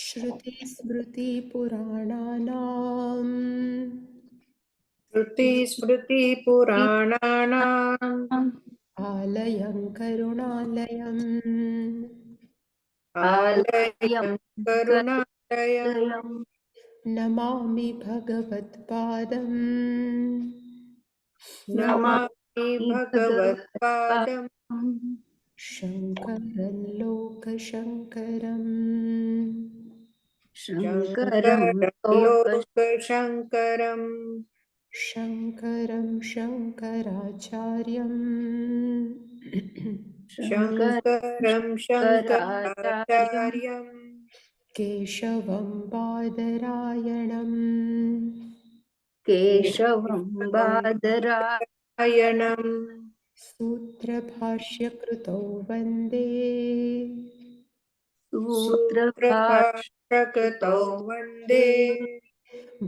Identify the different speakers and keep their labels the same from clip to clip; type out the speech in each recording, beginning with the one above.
Speaker 1: श्रुतिस्मृतिपुराणानाम्
Speaker 2: श्रुतिस्मृतिपुराणानाम्
Speaker 1: आलयं करुणालयम्
Speaker 2: आलयं करुणालयम्
Speaker 1: नमामि भगवत्पादम्
Speaker 2: नमामि भगवत्पादम्
Speaker 1: शङ्करं लोकशङ्करम्
Speaker 2: शङ्करं लोकशङ्करम्
Speaker 1: शङ्करं शङ्कराचार्यम्
Speaker 2: शङ्करं शङ्कराचार्यम्
Speaker 1: केशवं बादरायणम्
Speaker 2: केशवं बादरायणम्
Speaker 1: सूत्रभाष्यकृतौ वन्दे
Speaker 2: सूत्रभाष्यकृतौ वन्दे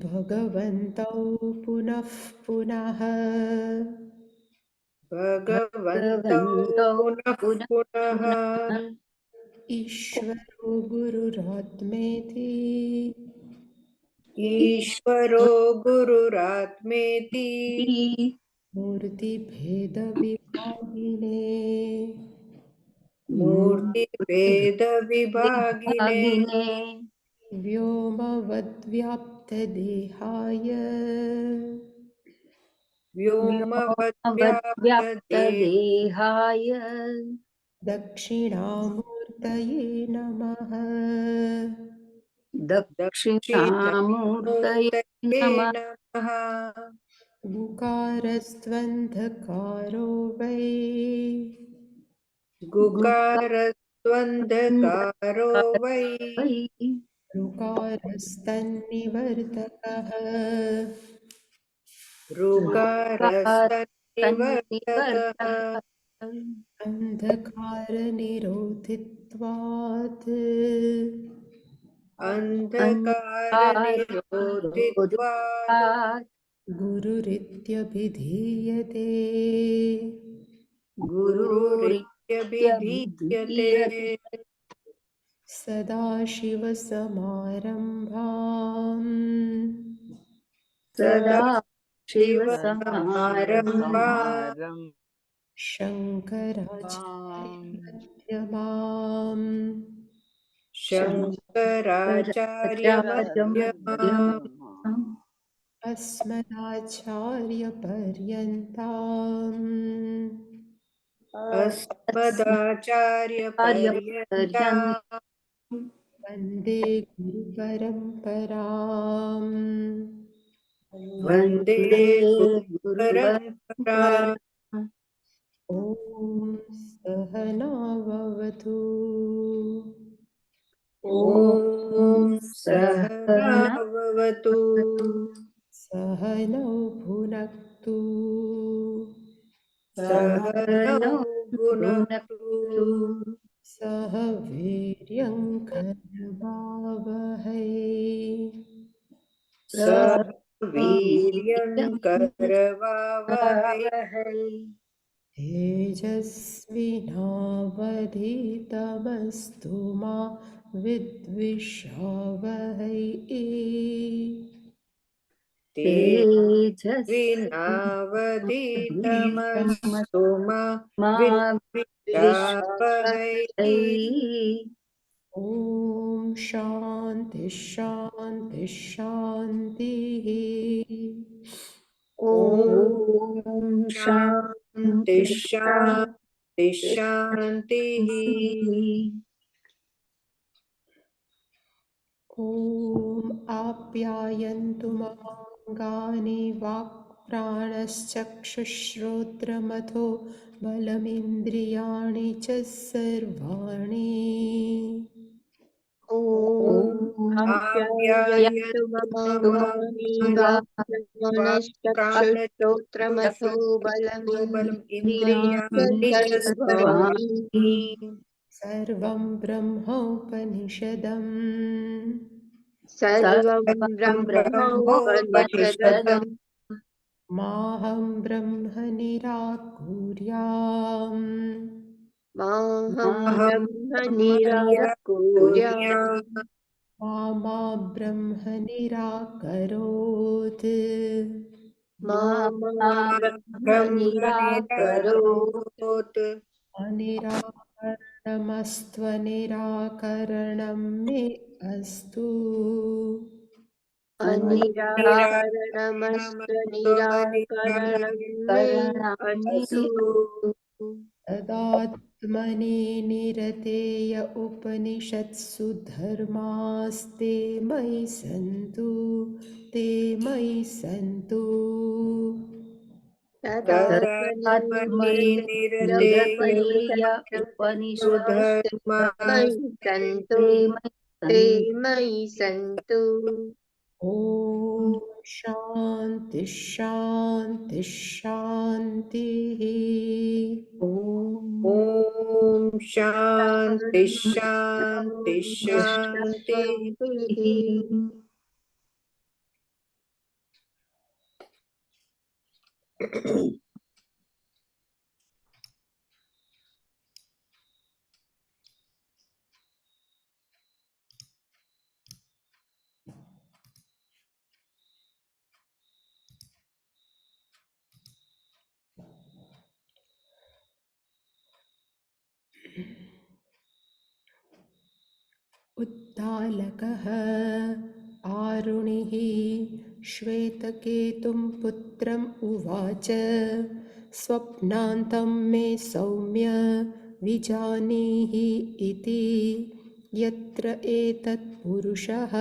Speaker 1: भगवन्तौ पुनः पुनः
Speaker 2: भगवन्तौ पुनः पुनः
Speaker 1: ईश्वरो गुरुरात्मेति
Speaker 2: ईश्वरो गुरुरात्मेति
Speaker 1: मूर्तिभेदविभागिने
Speaker 2: मूर्तिभेदविभागिने
Speaker 1: व्योमवद्व्याप्तदेहाय
Speaker 2: व्योमवद्व्याप्तदेहाय
Speaker 1: दक्षिणामूर्तये नमः
Speaker 2: दक्षिणामूर्तये नमः
Speaker 1: गुकारस्त्वन्धकारो वै
Speaker 2: गुकारस्त्वन्धकारो वै
Speaker 1: ऋकारस्तन्निवर्तकः
Speaker 2: ऋकारस्तन्निवर्तकः
Speaker 1: अन्धकारनिरोधित्वात्
Speaker 2: अन्धकारनिरोधित्वात्
Speaker 1: गुरुरित्यभिधीयते
Speaker 2: गुरुरित्यभिधीयते
Speaker 1: सदाशिवसमारम्भाम्
Speaker 2: सदाशिवसमारम्भाम्
Speaker 1: शङ्कराचार्यमध्यमाम्
Speaker 2: शङ्कराचार्यमध्यमाम्
Speaker 1: अस्मदाचार्यपर्यन्ताम्
Speaker 2: अस्मदाचार्यपर्यन्ताम्
Speaker 1: वन्दे गुरुपरम्पराम्
Speaker 2: वन्दे गुरुपरम्पराम्
Speaker 1: ॐ सहनाववतु
Speaker 2: ॐ सहना भवतु
Speaker 1: सहनौ भुनक्तु
Speaker 2: सहनौ भुनक्तु
Speaker 1: सह वीर्यङ्करवावहै
Speaker 2: सह वीर्यं करवावहै
Speaker 1: तेजस्विनावधीतमस्तु मा विद्विषावहै
Speaker 2: तेजस्विनावधीतमस्तु मा विद्विषावहै
Speaker 1: ॐ शान्ति शान्ति शान्तिः
Speaker 2: ॐ शान्ति शान्ति शान्तिः
Speaker 1: ॐ आप्यायन्तु ममाङ्गानि वाक्प्राणश्चक्षुश्रोत्रमथो बलमिन्द्रियाणि च सर्वाणि
Speaker 2: ॐ आप्यायन्तु ममाङ्गानि वाक्प्राणश्चक्षुश्रोत्रमथो बलम् इन्द्रियाणि च सर्वाणि
Speaker 1: सर्वं ब्रह्मोपनिषदम्
Speaker 2: सर्वं ब्रह्मोपनिषदम्
Speaker 1: माहं ब्रह्म निराकुर्याम्
Speaker 2: माहं ब्रह्म निराकुर्याम्
Speaker 1: मा ब्रह्म निराकरोत्
Speaker 2: ब्रह्म निराकरोत्
Speaker 1: अनिराकरणमस्त्वनिराकरणं मे अस्तु
Speaker 2: निराकरणमस्त्वनिराकरणं मे अस्तु
Speaker 1: तदात्मनि निरतेय उपनिषत्सु धर्मास्ते मयि सन्तु ते मयि सन्तु
Speaker 2: तदात्मनि निरतेय मयि सन्तु ते मयि सन्तु
Speaker 1: ॐ शान्ति शान्ति शान्तिः
Speaker 2: ॐ शान्ति शान्ति शान्तिः
Speaker 1: उद्दालकः आरुणिः श्वेतकेतुं पुत्रम् उवाच स्वप्नान्तं मे सौम्य विजानीहि इति यत्र एतत् पुरुषः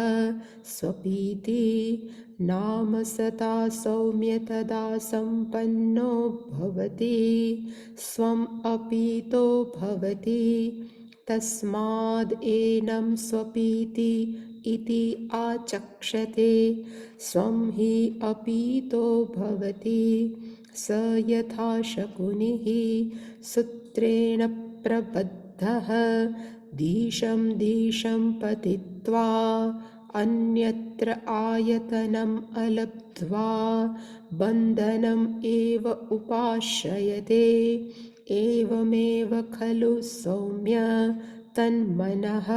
Speaker 1: स्वपीति नाम सदा सौम्य तदा सम्पन्नो भवति स्वम् अपीतो भवति तस्माद् एनं स्वपीति इति आचक्षते स्वं हि अपीतो भवति स यथा शकुनिः सूत्रेण प्रबद्धः दिशं दिशं पतित्वा अन्यत्र आयतनम् अलब्ध्वा बन्धनम् एव उपाश्रयते एवमेव खलु सौम्य तन्मनः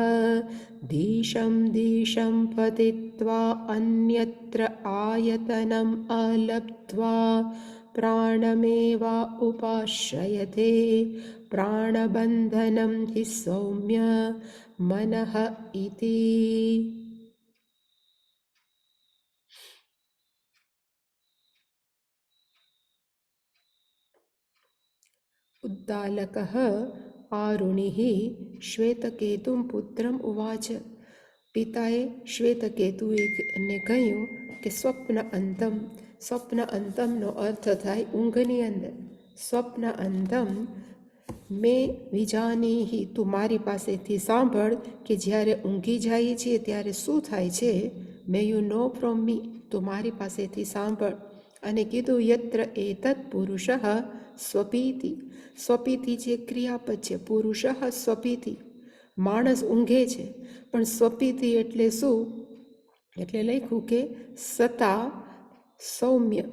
Speaker 1: दिशं दिशं पतित्वा अन्यत्र आयतनम् अलब्ध्वा प्राणमेवा उपाश्रयते प्राणबन्धनं हि सौम्य मनः इति। उद्दालकः आरुणिः શ્વેતકેતું પુત્રમ ઉવાચ પિતાએ શ્વેતકેતુને કહ્યું કે સ્વપ્ન અંતમનો અર્થ થાય ઊંઘની અંદર. સ્વપ્ન અંતમ મેં વિજાનીહી તું મારી પાસેથી સાંભળ કે જ્યારે ઊંઘી જઈએ છીએ ત્યારે શું થાય છે. મે યુ નો ફ્રોમ મી તું મારી પાસેથી સાંભળ. અને કીધું યત્ર એતત પુરુષ સ્વપીતિ. સ્વપીતિ જે ક્રિયાપદ છે. પુરુષ સ્વપીતિ માણસ ઊંઘે છે પણ સ્વપીતિ એટલે શું? એટલે લખ્યું કે સતા સૌમ્ય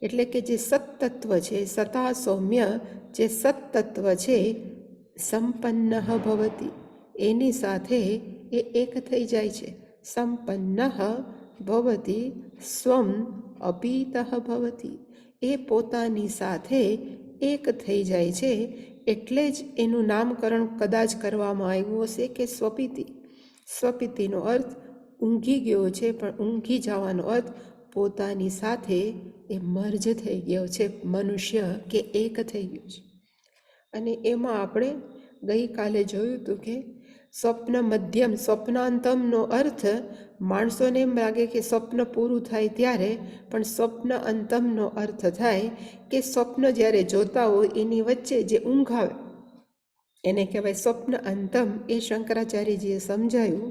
Speaker 1: એટલે કે જે સત્તત્વ છે. સતા સૌમ્ય જે સત્તત્વ છે સંપન્ન ભવતી એની સાથે એ એક થઈ જાય છે. સંપન્ન ભવતી સ્વમ અપીત ભવતી એ પોતાની સાથે એક થઈ જાય છે. એટલે જ એનું નામકરણ કદાચ કરવામાં આવ્યું હશે કે સ્વપીતિ. સ્વપીતિનો અર્થ ઊંઘી ગયો છે પણ ઊંઘી જવાનો અર્થ પોતાની સાથે એ મર્જ થઈ ગયો છે. મનુષ્ય કે એક થઈ ગયો છે. અને એમાં આપણે ગઈકાલે જોયું હતું કે સ્વપ્ન મધ્યમ સ્વપ્નાંતમનો અર્થ માણસોને એમ લાગે કે સ્વપ્ન પૂરું થાય ત્યારે, પણ સ્વપ્ન અંતમનો અર્થ થાય કે સ્વપ્ન જ્યારે જોતા હોય એની વચ્ચે જે ઊંઘ આવે એને કહેવાય સ્વપ્ન અંતમ. એ શંકરાચાર્યજીએ સમજાયું.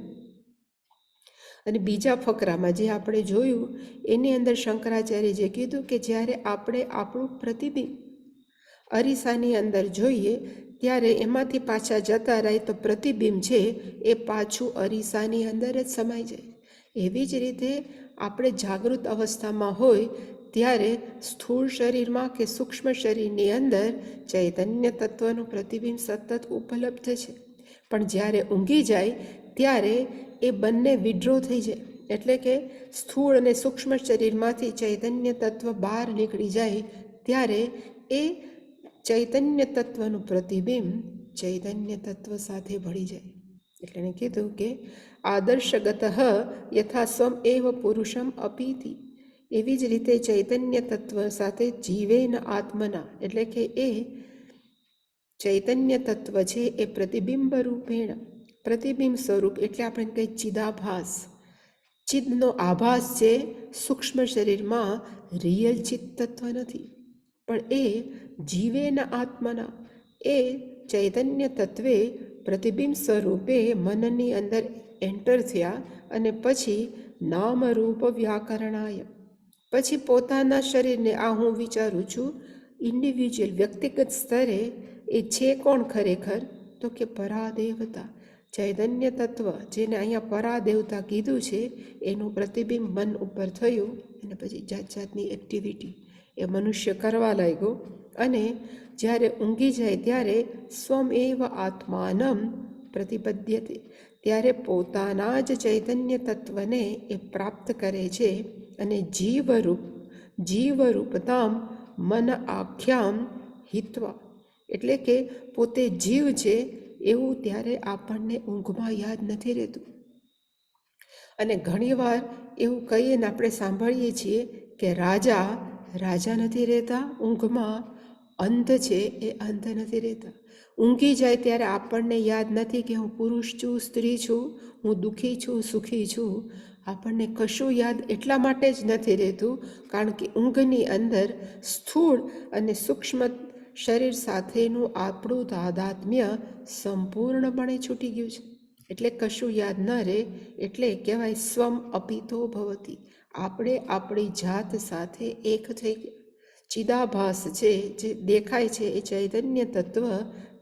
Speaker 1: અને બીજા ફકરામાં જે આપણે જોયું એની અંદર શંકરાચાર્યજીએ કીધું કે જ્યારે આપણે આપણું પ્રતિબિંબ અરીસાની અંદર જોઈએ ત્યારે એમાંથી પાછા જતા રહે તો પ્રતિબિંબ છે એ પાછું અરીસાની અંદર જ સમાઈ જાય. એવી જ રીતે આપણે જાગૃત અવસ્થામાં હોય ત્યારે સ્થૂળ શરીરમાં કે સૂક્ષ્મ શરીરની અંદર ચૈતન્ય તત્વનું પ્રતિબિંબ સતત ઉપલબ્ધ છે. પણ જ્યારે ઊંઘી જાય ત્યારે એ બંને વિડ્રો થઈ જાય, એટલે કે સ્થૂળ અને સૂક્ષ્મ શરીરમાંથી ચૈતન્ય તત્વ બહાર નીકળી જાય ત્યારે એ ચૈતન્ય તત્વનું પ્રતિબિંબ ચૈતન્ય તત્વ સાથે ભળી જાય. એટલે એને કીધું કે આદર્શગત યથા સ્વમ એવ પુરુષમ અપીતિ, એવી જ રીતે ચૈતન્ય તત્વ સાથે જીવેન આત્મના, એટલે કે એ ચૈતન્ય તત્વ છે એ પ્રતિબિંબ રૂપેણ, પ્રતિબિંબ સ્વરૂપ એટલે આપણે કંઈ ચિદાભાસ, ચિદનો આભાસ છે સૂક્ષ્મ શરીરમાં, રિયલ ચિત્ત તત્વ નથી, પણ એ જીવેના આત્મના, એ ચૈતન્ય તત્વે પ્રતિબિંબ સ્વરૂપે મનની અંદર એન્ટર થયા અને પછી નામરૂપ વ્યાકરણાય, પછી પોતાના શરીરને આ હું વિચારું છું ઇન્ડિવિજ્યુઅલ વ્યક્તિગત સ્તરે એ છે કોણ ખરેખર, તો કે પરાદેવતા, ચૈતન્ય તત્વ, જેને અહીંયા પરાદેવતા કીધું છે, એનું પ્રતિબિંબ મન ઉપર થયું અને પછી જાત જાતની એક્ટિવિટી એ મનુષ્ય કરવા લાગ્યો. અને જ્યારે ઊંઘી જાય ત્યારે સ્વમેવ આત્માનમ પ્રતિપદ્યતે, ત્યારે પોતાના જ ચૈતન્ય તત્વને એ પ્રાપ્ત કરે છે અને જીવરૂપતામ મન આખ્યામ હિત્વા, એટલે કે પોતે જીવ છે એવું ત્યારે આપણને ઊંઘમાં યાદ નથી રહેતું. અને ઘણીવાર એવું કહીએ ને આપણે સાંભળીએ છીએ કે રાજા નથી રહેતા ઊંઘમાં, અંધ છે એ અંધ નથી રહેતા. ઊંઘી જાય ત્યારે આપણને યાદ નથી કે હું પુરુષ છું, સ્ત્રી છું, હું દુઃખી છું, સુખી છું, આપણને કશું યાદ એટલા માટે જ નથી રહેતું કારણ કે ઊંઘની અંદર સ્થૂળ અને સૂક્ષ્મ શરીર સાથેનું આપણું તાદાત્મ્ય સંપૂર્ણપણે છૂટી ગયું છે, એટલે કશું યાદ ન રહે. એટલે કહેવાય સ્વમ અપિતો ભવતી, આપણે આપણી જાત સાથે એક થઈ ગયા. ચિદાભાસ છે જે દેખાય છે એ ચૈતન્ય તત્વ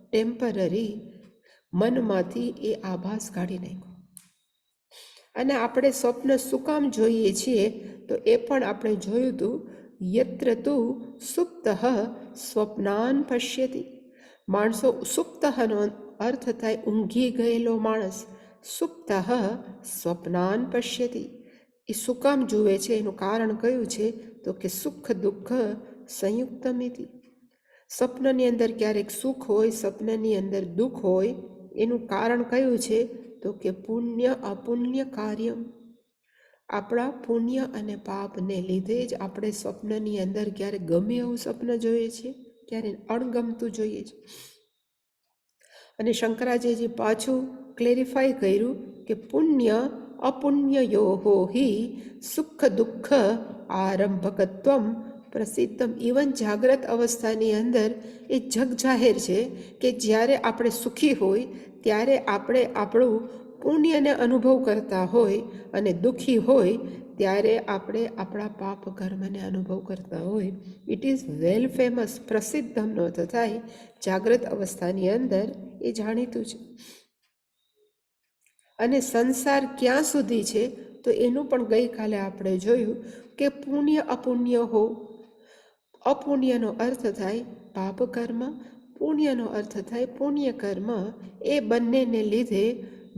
Speaker 1: ટેમ્પરરી મનમાંથી એ આભાસ કાઢી નાખ્યો. અને આપણે સ્વપ્ન શું કામ જોઈએ છીએ તો એ પણ આપણે જોયું હતું. યત્ર તું સુપ્ત સ્વપ્નાન પશ્યતિ, માણસો સુપ્તનો અર્થ થાય ઊંઘી ગયેલો માણસ, સુપ્ત સ્વપ્નાન પશ્યતિ, એ શું કામ જુએ છે, એનું કારણ કયું છે તો કે સુખ દુઃખ સંયુક્તમિતિ, સ્વપ્નની અંદર ક્યારેક સુખ હોય, સ્વપ્નની અંદર દુઃખ હોય, એનું કારણ કયું છે તો કે પુણ્ય અપુણ્ય કાર્યમ, આપણા પુણ્ય અને પાપને લીધે જ આપણે સ્વપ્નની અંદર ક્યારેક ગમે એવું સ્વપ્ન જોઈએ છીએ, ક્યારે અણગમતું જોઈએ છે. અને શંકરાચાર્યજી પાછું ક્લેરિફાય કર્યું કે પુણ્ય અપુણ્યયોહો હિ સુખ દુઃખ આરંભકત્વમ પ્રસિદ્ધમ. ઇવન જાગ્રત અવસ્થાની અંદર એ જગ જાહેર છે કે જ્યારે આપણે સુખી હોય ત્યારે આપણે આપણું પુણ્યને અનુભવ કરતા હોય અને દુઃખી હોય ત્યારે આપણે આપણા પાપ કર્મને અનુભવ કરતા હોય. ઇટ ઇઝ વેલ ફેમસ, પ્રસિદ્ધમનો અર્થ થાય જાગ્રત અવસ્થાની અંદર એ જાણીતું છે. અને સંસાર ક્યાં સુધી છે તો એનું પણ ગઈકાલે આપણે જોયું કે પુણ્ય અપુણ્ય હો. અપુણ્યનો અર્થ થાય પાપ કર્મ, પુણ્યનો અર્થ થાય પુણ્ય કર્મ. એ બંનેને લીધે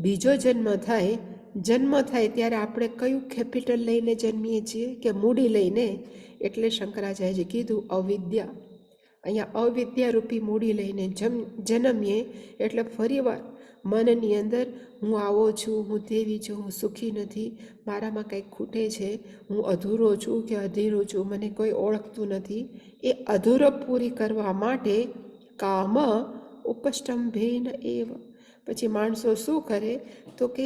Speaker 1: બીજો જન્મ થાય. જન્મ થાય ત્યારે આપણે કયું કેપિટલ લઈને જન્મીએ છીએ કે મૂડી લઈને, એટલે શંકરાચાર્યજી કીધું અવિદ્યા. અહીંયા અવિદ્યારૂપી મૂડી લઈને જન્મીએ એટલે ફરીવાર મનની અંદર હું આવો છું, હું તેવી છું, હું સુખી નથી, મારામાં કંઈક ખૂટે છે, હું અધૂરો છું કે અધીરો છું, મને કોઈ ઓળખતું નથી. એ અધૂરો પૂરી કરવા માટે કામ ઉપસ્તંભેન એવ, પછી માણસો શું કરે તો કે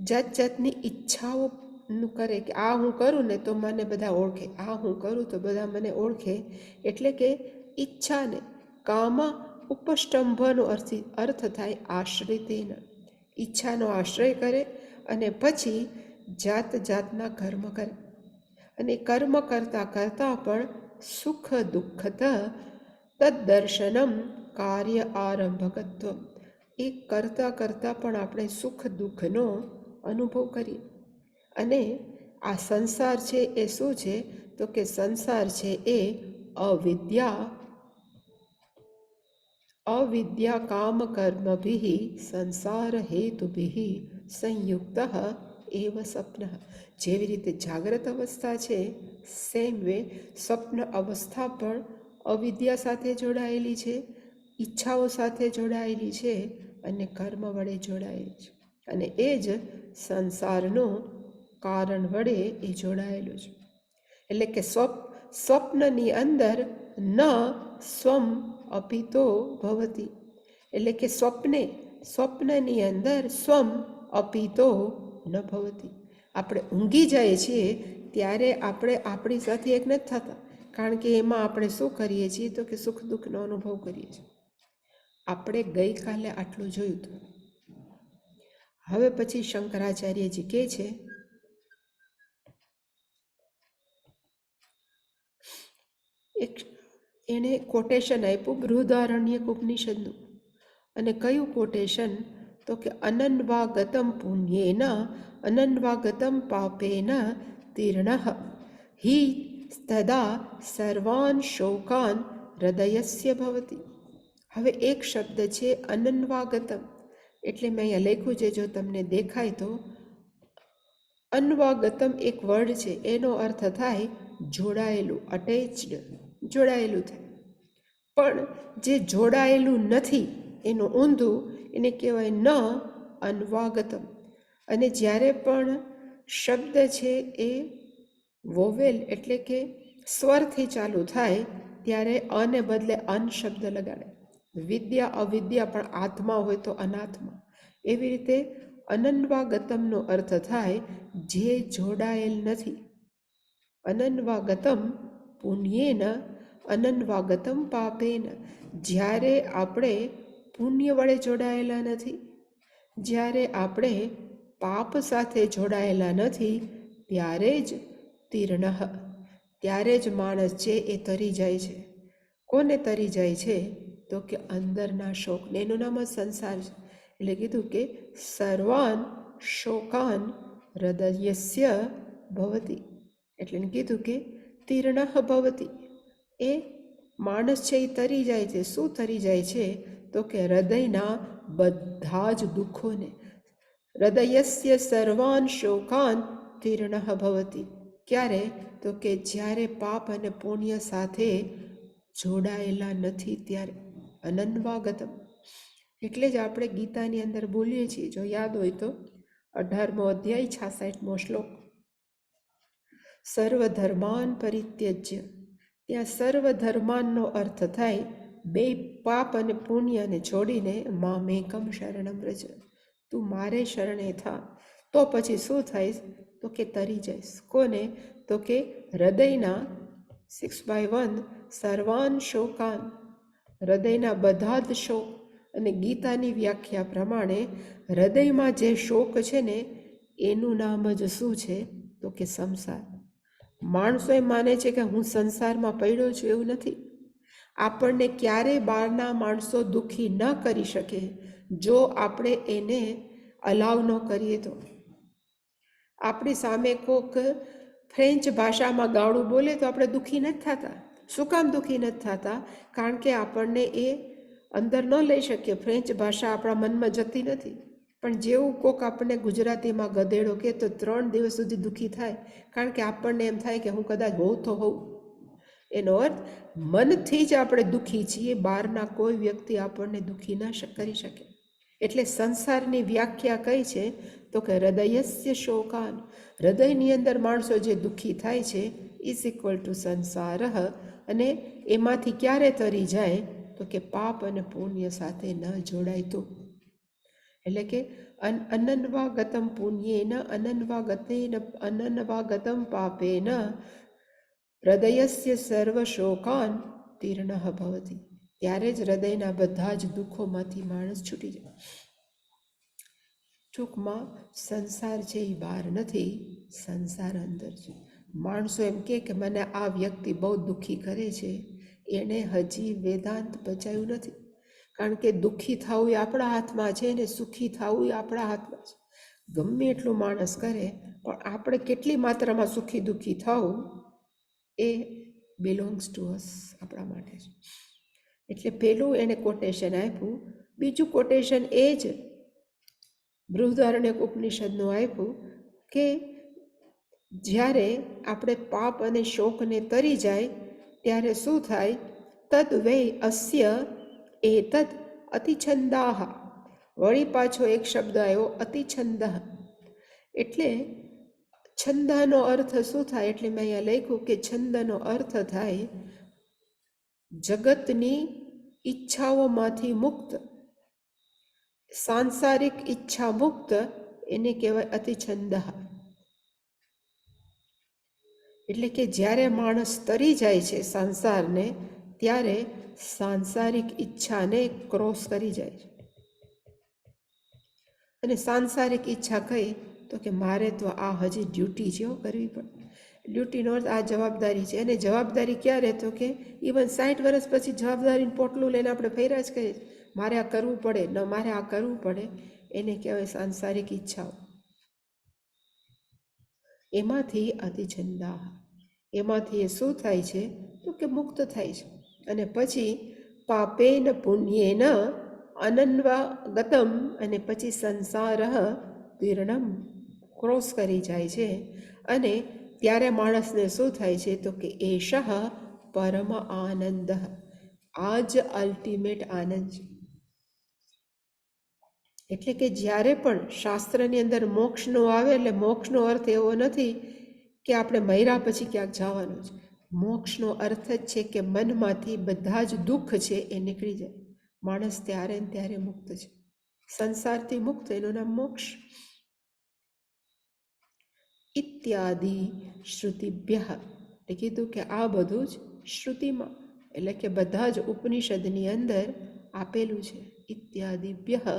Speaker 1: જાત જાતની ઈચ્છાઓનું કરે કે આ હું કરું ને તો મને બધા ઓળખે, આ હું કરું તો બધા મને ઓળખે. એટલે કે ઈચ્છાને કામ ઉપસ્તંભનો અર્થ થાય આશ્રિતેન, ઈચ્છાનો આશ્રય કરે અને પછી જાત જાતના કર્મ કરે. અને કર્મ કરતાં કરતાં પણ સુખ દુઃખત તદ્દર્શનમ કાર્ય આરંભકત્વ, એ કરતાં કરતાં પણ આપણે સુખ દુઃખનો અનુભવ કરીએ. અને આ સંસાર છે એ શું છે તો કે સંસાર છે એ અવિદ્યા અવિદ્યા કામ કર્મભિઃ સંસાર હેતુભિઃ સંયુક્ત એવ સ્વપ્ન. જેવી રીતે જાગ્રત અવસ્થા છે, સેમ વે સ્વપ્ન અવસ્થા પણ અવિદ્યા સાથે જોડાયેલી છે, ઈચ્છાઓ સાથે જોડાયેલી છે અને કર્મ વડે જોડાયેલી છે, અને એ જ સંસારનું કારણ વડે એ જોડાયેલું છે. એટલે કે સ્વપ્નની અંદર ન સ્વમ અપિતો ભવતી. એટલે કે સ્વપ્નની અંદર સ્વમ અપિતો ન ભવતી. આપણે ઊંઘી જાય છીએ ત્યારે આપણે આપણી સાથે એક નથી થતા, કારણ કે એમાં આપણે શું કરીએ છીએ તો કે સુખ દુઃખનો અનુભવ કરીએ છીએ. આપણે ગઈકાલે આટલું જોયું હતું. હવે પછી શંકરાચાર્યજી કહે છે એણે કોટેશન આપ્યું બૃહદારણ્યક ઉપનિષદનું. અને કયું કોટેશન તો કે અનન્વાગતમ પુણ્યેન અનન્વાગતમ પાપેન તીર્ણઃ હિ તદા સર્વાન શોકાન હૃદયસ્ય ભવતિ. હવે એક શબ્દ છે અનન્વાગતમ, એટલે મેં અહીંયા લખ્યું છે, જો તમને દેખાય તો અન્વાગતમ એક વર્ડ છે, એનો અર્થ થાય જોડાયેલું, અટેચ્ડ, જોડાયેલું થાય. પણ જે જોડાયેલું નથી એનું ઊંધું એને કહેવાય ન અન્વાગતમ. અને જ્યારે પણ શબ્દ છે એ વોવેલ એટલે કે સ્વરથી ચાલુ થાય ત્યારે અને બદલે અન શબ્દ લગાડે. વિદ્યા અવિદ્યા પણ આત્મા હોય તો અનાત્મા. એવી રીતે અનન્વાગતમનો અર્થ થાય જે જોડાયેલ નથી. અનન્વાગતમ પુણ્યેન અનન્વાગતમ પાપેન. જ્યારે આપણે પુણ્ય વડે જોડાયેલા નથી, જ્યારે આપણે પાપ સાથે જોડાયેલા નથી, ત્યારે જ તીર્ણઃ, ત્યારે જ માણસ છે એ તરી જાય છે. કોને તરી જાય છે તો કે અંદરના શોકને. એનું નામ જ સંસાર છે. એટલે કીધું કે સર્વાન શોકાન હૃદયસ્ય ભવતિ. એટલે કીધું કે તીર્ણઃ ભવતિ. એ માણસ છે એ તરી જાય છે. શું તરી જાય છે તો કે હૃદયના બધા જ દુઃખોને. હૃદયસ્ય સર્વાન શોકાન તીર્ણઃ ભવતિ. ક્યારે તો કે જ્યારે પાપ અને પુણ્ય સાથે જોડાયેલા નથી ત્યારે. અનન્વાગતમ. એટલે જ આપણે ગીતાની અંદર બોલીએ છીએ, જો યાદ હોય તો 18મો અધ્યાય 66મો શ્લોક, સર્વધર્માન પરિત્યજ્ય. ત્યાં સર્વધર્માનનો અર્થ થાય બે પાપ અને પુણ્યને છોડીને મામેકમ શરણમ વ્રજ. તું મારે શરણે થા. તો પછી શું થાય તો કે તરી જઈશ. કોને તો કે હૃદયના 6/1 સર્વાન શોકાન, હૃદયના બધા જ શોક. અને ગીતાની વ્યાખ્યા પ્રમાણે હૃદયમાં જે શોક છે ને એનું નામ જ શું છે તો કે સંસાર. માણસો એમ માને છે કે હું સંસારમાં પડ્યો છું, એવું નથી. આપણને ક્યારેય બહારના માણસો દુઃખી ન કરી શકે જો આપણે એને અલાવ ન કરીએ તો. આપણી સામે કોક ફ્રેન્ચ ભાષામાં ગાળું બોલે તો આપણે દુઃખી નથી થતા. શું કામ દુઃખી નથી થતા? કારણ કે આપણને એ અંદર ન લઈ શકીએ. ફ્રેન્ચ ભાષા આપણા મનમાં જતી નથી. પણ જેવું કોક આપણને ગુજરાતીમાં ગધેડો કહે તો 3 દિવસ સુધી દુઃખી થાય, કારણ કે આપણને એમ થાય કે હું કદાચ હોઉં તો હોઉં. એનો અર્થ મનથી જ આપણે દુઃખી છીએ, બહારના કોઈ વ્યક્તિ આપણને દુઃખી ન કરી શકે. એટલે સંસારની વ્યાખ્યા કઈ છે તો કે હૃદયસ્ય શોકાન. હૃદયની અંદર માણસો જે દુઃખી થાય છે ઇઝ ઇક્વલ ટુ સંસાર. અને એમાંથી ક્યારે તરી જાય તો કે પાપ અને પુણ્ય સાથે ન જોડાય તો. એટલે કે અનન્વાગતમ પુણ્યેન અનન્વાગતમ પાપેન હૃદયસ્ય સર્વ શોકાન તીર્ણઃ ભવતિ. ત્યારે જ હૃદયના બધા જ દુઃખોમાંથી માણસ છૂટી જાય. ટૂંકમાં સંસાર છે એ બહાર નથી, સંસાર અંદર છે. માણસો એમ કે મને આ વ્યક્તિ બહુ દુઃખી કરે છે, એને હજી વેદાંત પચાયું નથી. કારણ કે દુઃખી થવું એ આપણા હાથમાં છે ને સુખી થવું એ આપણા હાથમાં છે. ગમે એટલું માણસ કરે પણ આપણે કેટલી માત્રામાં સુખી દુઃખી થવું એ બિલોંગ્સ ટુ અસ, આપણા માટે છે. એટલે પેલું એણે કોટેશન આપ્યું, બીજું કોટેશન એ જ બૃહદારણ્યક ઉપનિષદનું આપ્યું કે જ્યારે આપણે પાપ અને શોકને તરી જાય ત્યારે શું થાય? તદ વૈ અસ્ય એતદ અતિછંદાહ. વળી પાછો એક શબ્દ આવ્યો અતિછંદ. એટલે છંદનો અર્થ શું થાય? એટલે મેં અહીંયા લખ્યું કે છંદનો અર્થ થાય જગતની ઈચ્છાઓમાંથી મુક્ત, સાંસારિક ઈચ્છા મુક્ત, એને કહેવાય અતિછંદ. એટલે કે જ્યારે માણસ તરી જાય છે સંસારને, ત્યારે સાંસારિક ઈચ્છાને ક્રોસ કરી જાય છે. અને સાંસારિક ઈચ્છા કઈ? તો કે મારે તો આ હજી ડ્યુટી છે કરવી પડે. ડ્યુટીનો અર્થ આ જવાબદારી છે. અને જવાબદારી ક્યારે? તો કે ઇવન 60 વર્ષ પછી જવાબદારીનું પોટલું લઈને આપણે ફેર્યા જ કરીએ, મારે આ કરવું પડે, ન મારે આ કરવું પડે, એને કહેવાય સાંસારિક ઈચ્છાઓ. એમાંથી અતિછંદા, એમાંથી એ શું થાય છે? તો કે મુક્ત થાય છે. અને પછી પાપેન પુણ્યેન અનન્વગતમ, અને પછી સંસાર તીર્ણમ, ક્રોસ કરી જાય છે. અને ત્યારે માણસને શું થાય છે? તો કે એષઃ પરમ આનંદ. આ જ અલ્ટિમેટ આનંદ છે. એટલે કે જ્યારે પણ શાસ્ત્રની અંદર મોક્ષનો આવે, એટલે મોક્ષનો અર્થ એવો નથી કે આપણે મર્યા પછી ક્યાંક જવાનું છે. મોક્ષનો અર્થ જ છે કે મનમાંથી બધા જ દુઃખ છે એ નીકળી જાય. માણસ ત્યારે ને ત્યારે મુક્ત છે, સંસારથી મુક્ત, એનું નામ મોક્ષ. ઇત્યાદિ શ્રુતિભ્ય, એટલે કીધું કે આ બધું જ શ્રુતિમાં, એટલે કે બધા જ ઉપનિષદની અંદર આપેલું છે. ઇત્યાદિભ્ય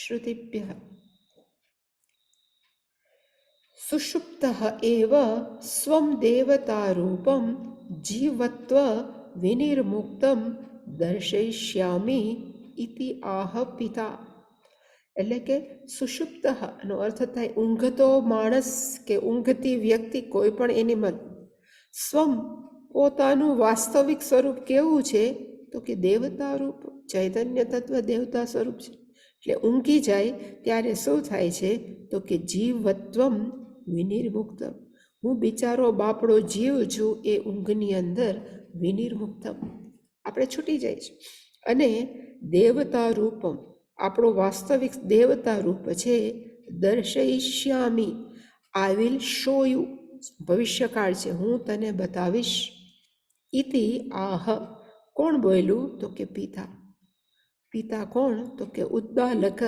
Speaker 1: શ્રુતિભ્ય. સુષુપ્ત એવ સ્વમ દેવતારૂપમ જીવત્વ વિનિર્મુક્તમ દર્શયિષ્યામિ ઇતિ આહ પિતા. એટલે કે સુષુપ્તનો અર્થ થાય ઊંઘતો માણસ કે ઊંઘતી વ્યક્તિ, કોઈ પણ એનિમલ. સ્વમ, પોતાનું વાસ્તવિક સ્વરૂપ કેવું છે? તો કે દેવતા રૂપ, ચૈતન્ય તત્વ દેવતા સ્વરૂપ છે. એટલે ઊંઘી જાય ત્યારે શું થાય છે? તો કે જીવત્વમ વિનિર્મુક્તમ, હું બિચારો બાપડો જીવ છું એ ઊંઘની અંદર, વિનિર્મુક્તમ, આપણે છૂટી જાય છે. અને દેવતા રૂપમ, આપણો વાસ્તવિક દેવતા રૂપ છે. દર્શયિષ્યામિ, આઈ વિલ શો યુ, ભવિષ્યકાળ છે, હું તને બતાવીશ. ઇતિ આહ, કોણ બોલ્યું? તો કે પિતા. પિતા કોણ? તો કે ઉદ્દાલક,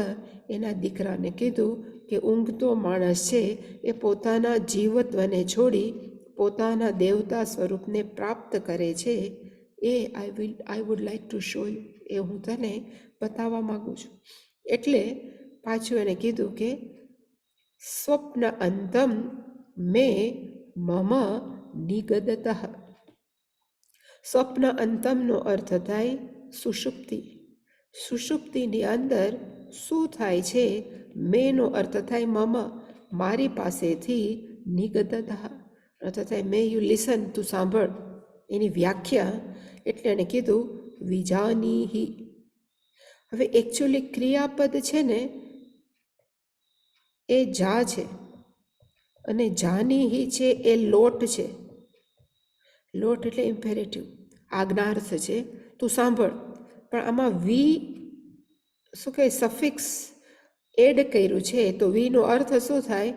Speaker 1: એના દીકરાને કીધું કે ઊંઘતો માણસ છે એ પોતાના જીવત્વને છોડી પોતાના દેવતા સ્વરૂપને પ્રાપ્ત કરે છે. એ I would like to show you, એ હું તને બતાવવા માગું છું. એટલે પાછું એને કીધું કે સ્વપ્ન અંતમ મે મમ નિગદતઃ. સ્વપ્ન અંતમનો અર્થ થાય સુષુપ્તિ. સુષુપ્તિની અંદર શું થાય છે? મેનો અર્થ થાય મમ, મારી પાસેથી, નિગદતઃ અર્થ થાય મે યુ લિસન, તું સાંભળ. એની વ્યાખ્યા, એટલે એને કીધું વિજાનીહિ. હવે એકચ્યુઅલી ક્રિયાપદ છે ને એ જા છે, અને જાનીહિ છે એ લોટ છે. લોટ એટલે ઇમ્પેરેટિવ, આજ્ઞાર્થ છે, તું સાંભળ. પણ આમાં વી શું કહે, સફિક્સ એડ કર્યું છે, તો વીનો અર્થ શું થાય?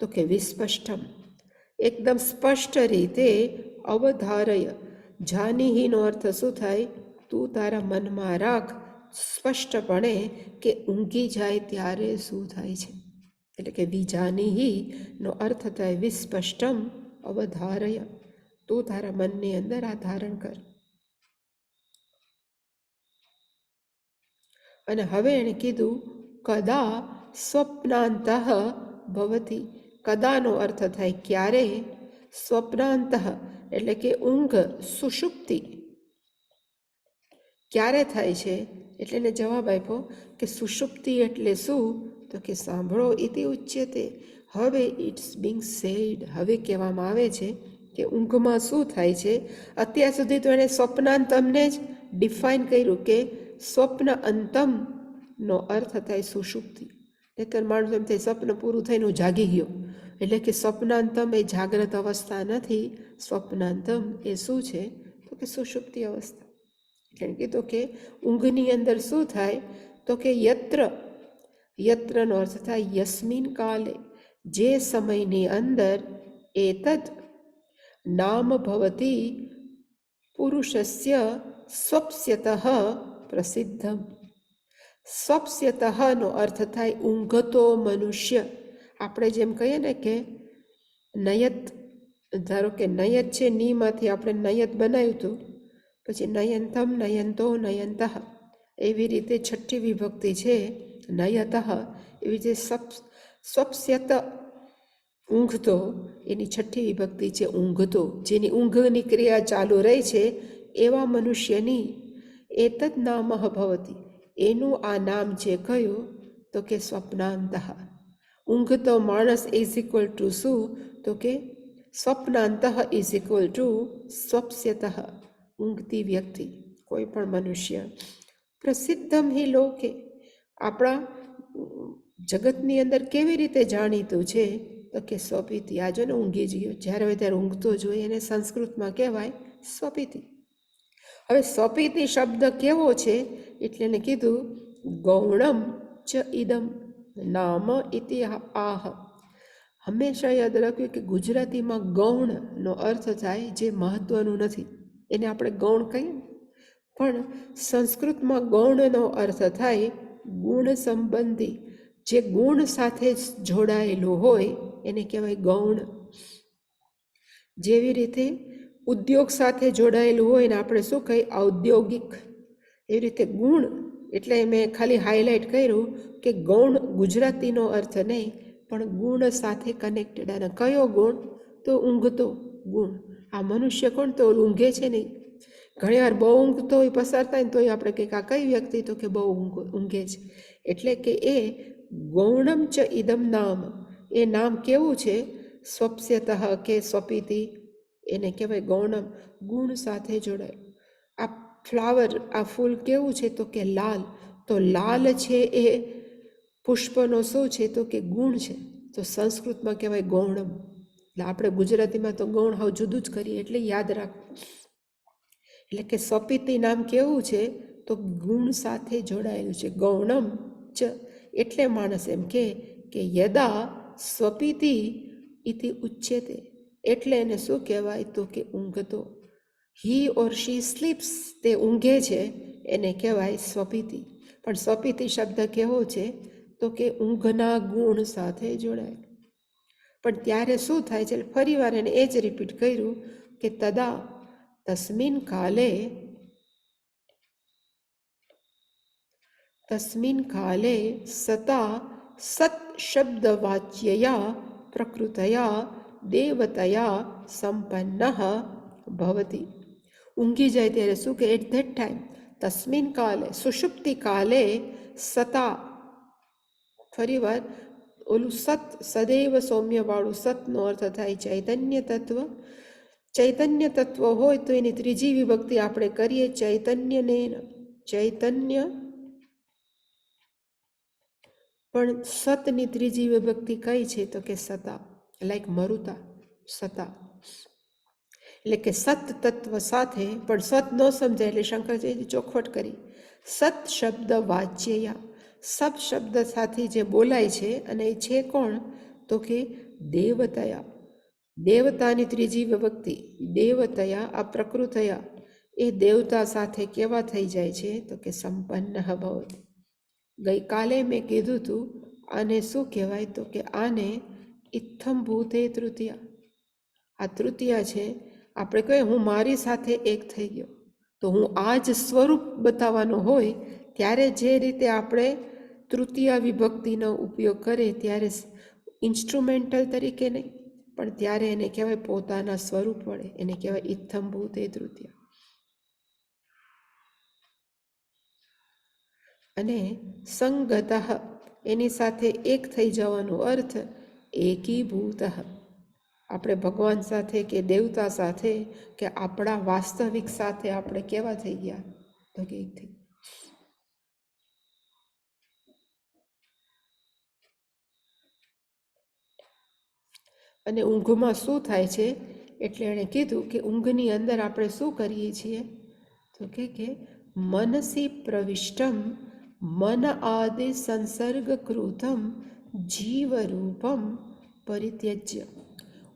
Speaker 1: તો કે વિસ્પષ્ટમ, એકદમ સ્પષ્ટ રીતે અવધારય. જાનીહિનો અર્થ શું થાય? તું તારા મનમાં રાખ સ્પષ્ટપણે કે ઊંઘી જાય ત્યારે શું થાય છે. એટલે કે વિજાનીહિ નો અર્થ થાય વિસ્પષ્ટમ અવધારય, તું તારા મનની અંદર આ ધારણ કર. અને હવે એણે કીધું કદા સ્વપ્નાંત ભવતી. કદાનો અર્થ થાય ક્યારે, સ્વપ્નાંત એટલે કે ઊંઘ, સુષુપ્તિ ક્યારે થાય છે? એટલે એને જવાબ આપ્યો કે સુષુપ્તિ એટલે શું? તો કે સાંભળો, ઇતિ ઉચ્યતે, હવે ઇટ્સ બિંગ સેડ, હવે કહેવામાં આવે છે કે ઊંઘમાં શું થાય છે. અત્યાર સુધી તો એણે સ્વપ્નાંતમને જ ડિફાઇન કર્યું કે સ્વપ્ન અંતમનો અર્થ થાય સુષુપ્તિ. નહીંતર માણસ એમ થાય સ્વપ્ન પૂરું થઈને હું જાગી ગયો, એટલે કે સ્વપ્નાંતમ એ જાગ્રત અવસ્થા નથી. સ્વપ્નાંતમ એ શું છે તો કે સુષુપ્તિ અવસ્થા. એટલે કીધું કે ઊંઘની અંદર શું થાય તો કે યત્રનો અર્થ થાય યસ્મિન કાલે, જે સમયની અંદર એતદ નામ ભવતી પુરુષસ્ય સ્વપ્સ્યતઃ પ્રસિદ્ધમ. સ્વપ્સ્યતઃનો અર્થ થાય ઊંઘતો મનુષ્ય. આપણે જેમ કહીએ ને કે નયત, ધારો કે નયત છે, નીમાંથી આપણે નયત બનાવ્યું હતું, પછી નયંતમ, નયંતો, નયંતઃ, એવી રીતે છઠ્ઠી વિભક્તિ છે નયતઃ. એવી રીતે સ્વપ્સ્યત ઊંઘતો, એની છઠ્ઠી વિભક્તિ છે ઊંઘતો. જેની ઊંઘની ક્રિયા ચાલુ રહી છે એવા મનુષ્યની એતદ નામ ભવતી, એનું આ નામ છે કયું તો કે સ્વપ્નાંતઃ. ઊંઘતો માણસ ઇઝ ઇક્વલ ટુ શું તો કે સ્વપ્નાંતઃ ઇઝ ઇક્વલ ટુ સ્વપ્સ્યતઃ, ઊંઘતી વ્યક્તિ, કોઈ પણ મનુષ્ય. પ્રસિદ્ધમ હિ લોકે, આપણા જગતની અંદર કેવી રીતે જાણીતું છે તો કે સ્વપીતિ. આ જો ને ઊંઘી જ ગયો, જ્યારે હોય ત્યારે ઊંઘતો જોઈએ, એને સંસ્કૃતમાં કહેવાય સ્વપીતિ. હવે સ્વપીતિ શબ્દ કેવો છે એટલે એને કીધું ગૌણમ ચ ઇદમ નામ ઇતિ આહ. હંમેશા યાદ રાખ્યું કે ગુજરાતીમાં ગૌણનો અર્થ થાય જે મહત્વનું નથી, એને આપણે ગૌણ કહીએ, પણ સંસ્કૃતમાં ગૌણનો અર્થ થાય ગુણ સંબંધી, જે ગુણ સાથે જોડાયેલું હોય એને કહેવાય ગૌણ. જેવી રીતે ઉદ્યોગ સાથે જોડાયેલું હોય ને આપણે શું કહીએ ઔદ્યોગિક, એવી રીતે ગુણ. એટલે મેં ખાલી હાઇલાઇટ કર્યું કે ગૌણ ગુજરાતીનો અર્થ નહીં, પણ ગુણ સાથે કનેક્ટેડ. અને કયો ગુણ તો ઊંઘતો ગુણ. આ મનુષ્ય કોણ તો ઊંઘે છે નહીં, ઘણીવાર બહુ ઊંઘતો હોય પસાર થાય ને તોય આપણે કંઈક આ કઈ વ્યક્તિ તો કે બહુ ઊંઘે છે. એટલે કે એ ગૌણમ ચ ઇદમ નામ, એ નામ કેવું છે સ્વપ્સ્યતઃ કે સ્વપીતિ, એને કહેવાય ગૌણમ, ગુણ સાથે જોડાય. આ ફ્લાવર, આ ફૂલ કેવું છે તો કે લાલ, તો લાલ છે એ પુષ્પનો શું છે તો કે ગુણ છે, તો સંસ્કૃતમાં કહેવાય ગૌણમ. એટલે આપણે ગુજરાતીમાં તો ગૌણ હાવ જુદું જ કરીએ, એટલે યાદ રાખવું. એટલે કે સ્વપીતિ નામ કેવું છે તો ગુણ સાથે જોડાયેલું છે. ગૌણમ ચ, એટલે માણસ એમ કે યદા સ્વપીતિ ઇતિ ઉચ્યતે, એટલે એને શું કહેવાય તો કે ઊંઘતો. હી ઓર શી સ્લીપ્સ, તે ઊંઘે છે, એને કહેવાય સ્વપીતિ. પણ સ્વપીતિ શબ્દ કેવો છે તો કે ઊંઘના ગુણ સાથે જોડાય. પણ ત્યારે શું થાય છે, ફરી વાર એને એ જ રિપીટ કર્યું કે તદા તસ્મિન કાલે સતા સત શબ્દ વાચ્યયા પ્રકૃતયા દેવતયા સંપન્નઃ ભવતી. ઊંઘી જાય ત્યારે શું કે એટ ધેટ ટાઈમ, તસ્મિન કાલે સુષુપ્તિ કાલે સતા, ફરી વાર ઓલું સત, સદૈવ સૌમ્યવાળું સતનો અર્થ થાય ચૈતન્ય તત્વ. ચૈતન્ય તત્વ હોય તો એની ત્રીજી વિભક્તિ આપણે કરીએ ચૈતન્યને. ચૈતન્ય પણ સતની ત્રીજી વિભક્તિ કઈ છે તો કે સતા, લાઈક મરુતા, સતા. એટલે કે સત તત્વ સાથે, પણ સત ન સમજાય એટલે શંકરાચાર્યજી ચોખવટ કરી. સત શબ્દ વાચ્યયા, સત શબ્દ સાથે જે બોલાય છે, અને એ છે કોણ તો કે દેવતયા. દેવતાની ત્રીજી વિભક્તિ દેવતયા, આ પ્રકૃતયા, એ દેવતા સાથે કેવા થઈ જાય છે તો કે સંપન્ન ભવતી. ગઈકાલે મેં કીધું હતું આને શું કહેવાય તો કે આને ઇત્થમ ભૂતે તૃતીયા. આ તૃતીયા છે, આપણે કહીએ હું મારી સાથે એક થઈ ગયો, તો હું આ જ સ્વરૂપ બતાવવાનો હોય ત્યારે જે રીતે આપણે તૃતીયા વિભક્તિનો ઉપયોગ કરીએ ત્યારે ઇન્સ્ટ્રુમેન્ટલ તરીકે નહીં, પણ ત્યારે એને કહેવાય પોતાના સ્વરૂપ વડે, એને કહેવાય ઇત્થમ ભૂતે તૃતીયા. અને સંગતઃ, એની સાથે એક થઈ જવાનો અર્થ એકીભૂત. આપણે ભગવાન સાથે કે દેવતા સાથે કે આપણા વાસ્તવિક સાથે આપણે કેવા થઈ ગયા તો કે એક થઈ. અને ઊંઘમાં શું થાય છે એટલે એણે કીધું કે ઊંઘની અંદર આપણે શું કરીએ છીએ તો કે મનસી પ્રવિષ્ટમ મન આદિ સંસર્ગકૃતમ જીવરૂપમ પરિત્યજ્ય.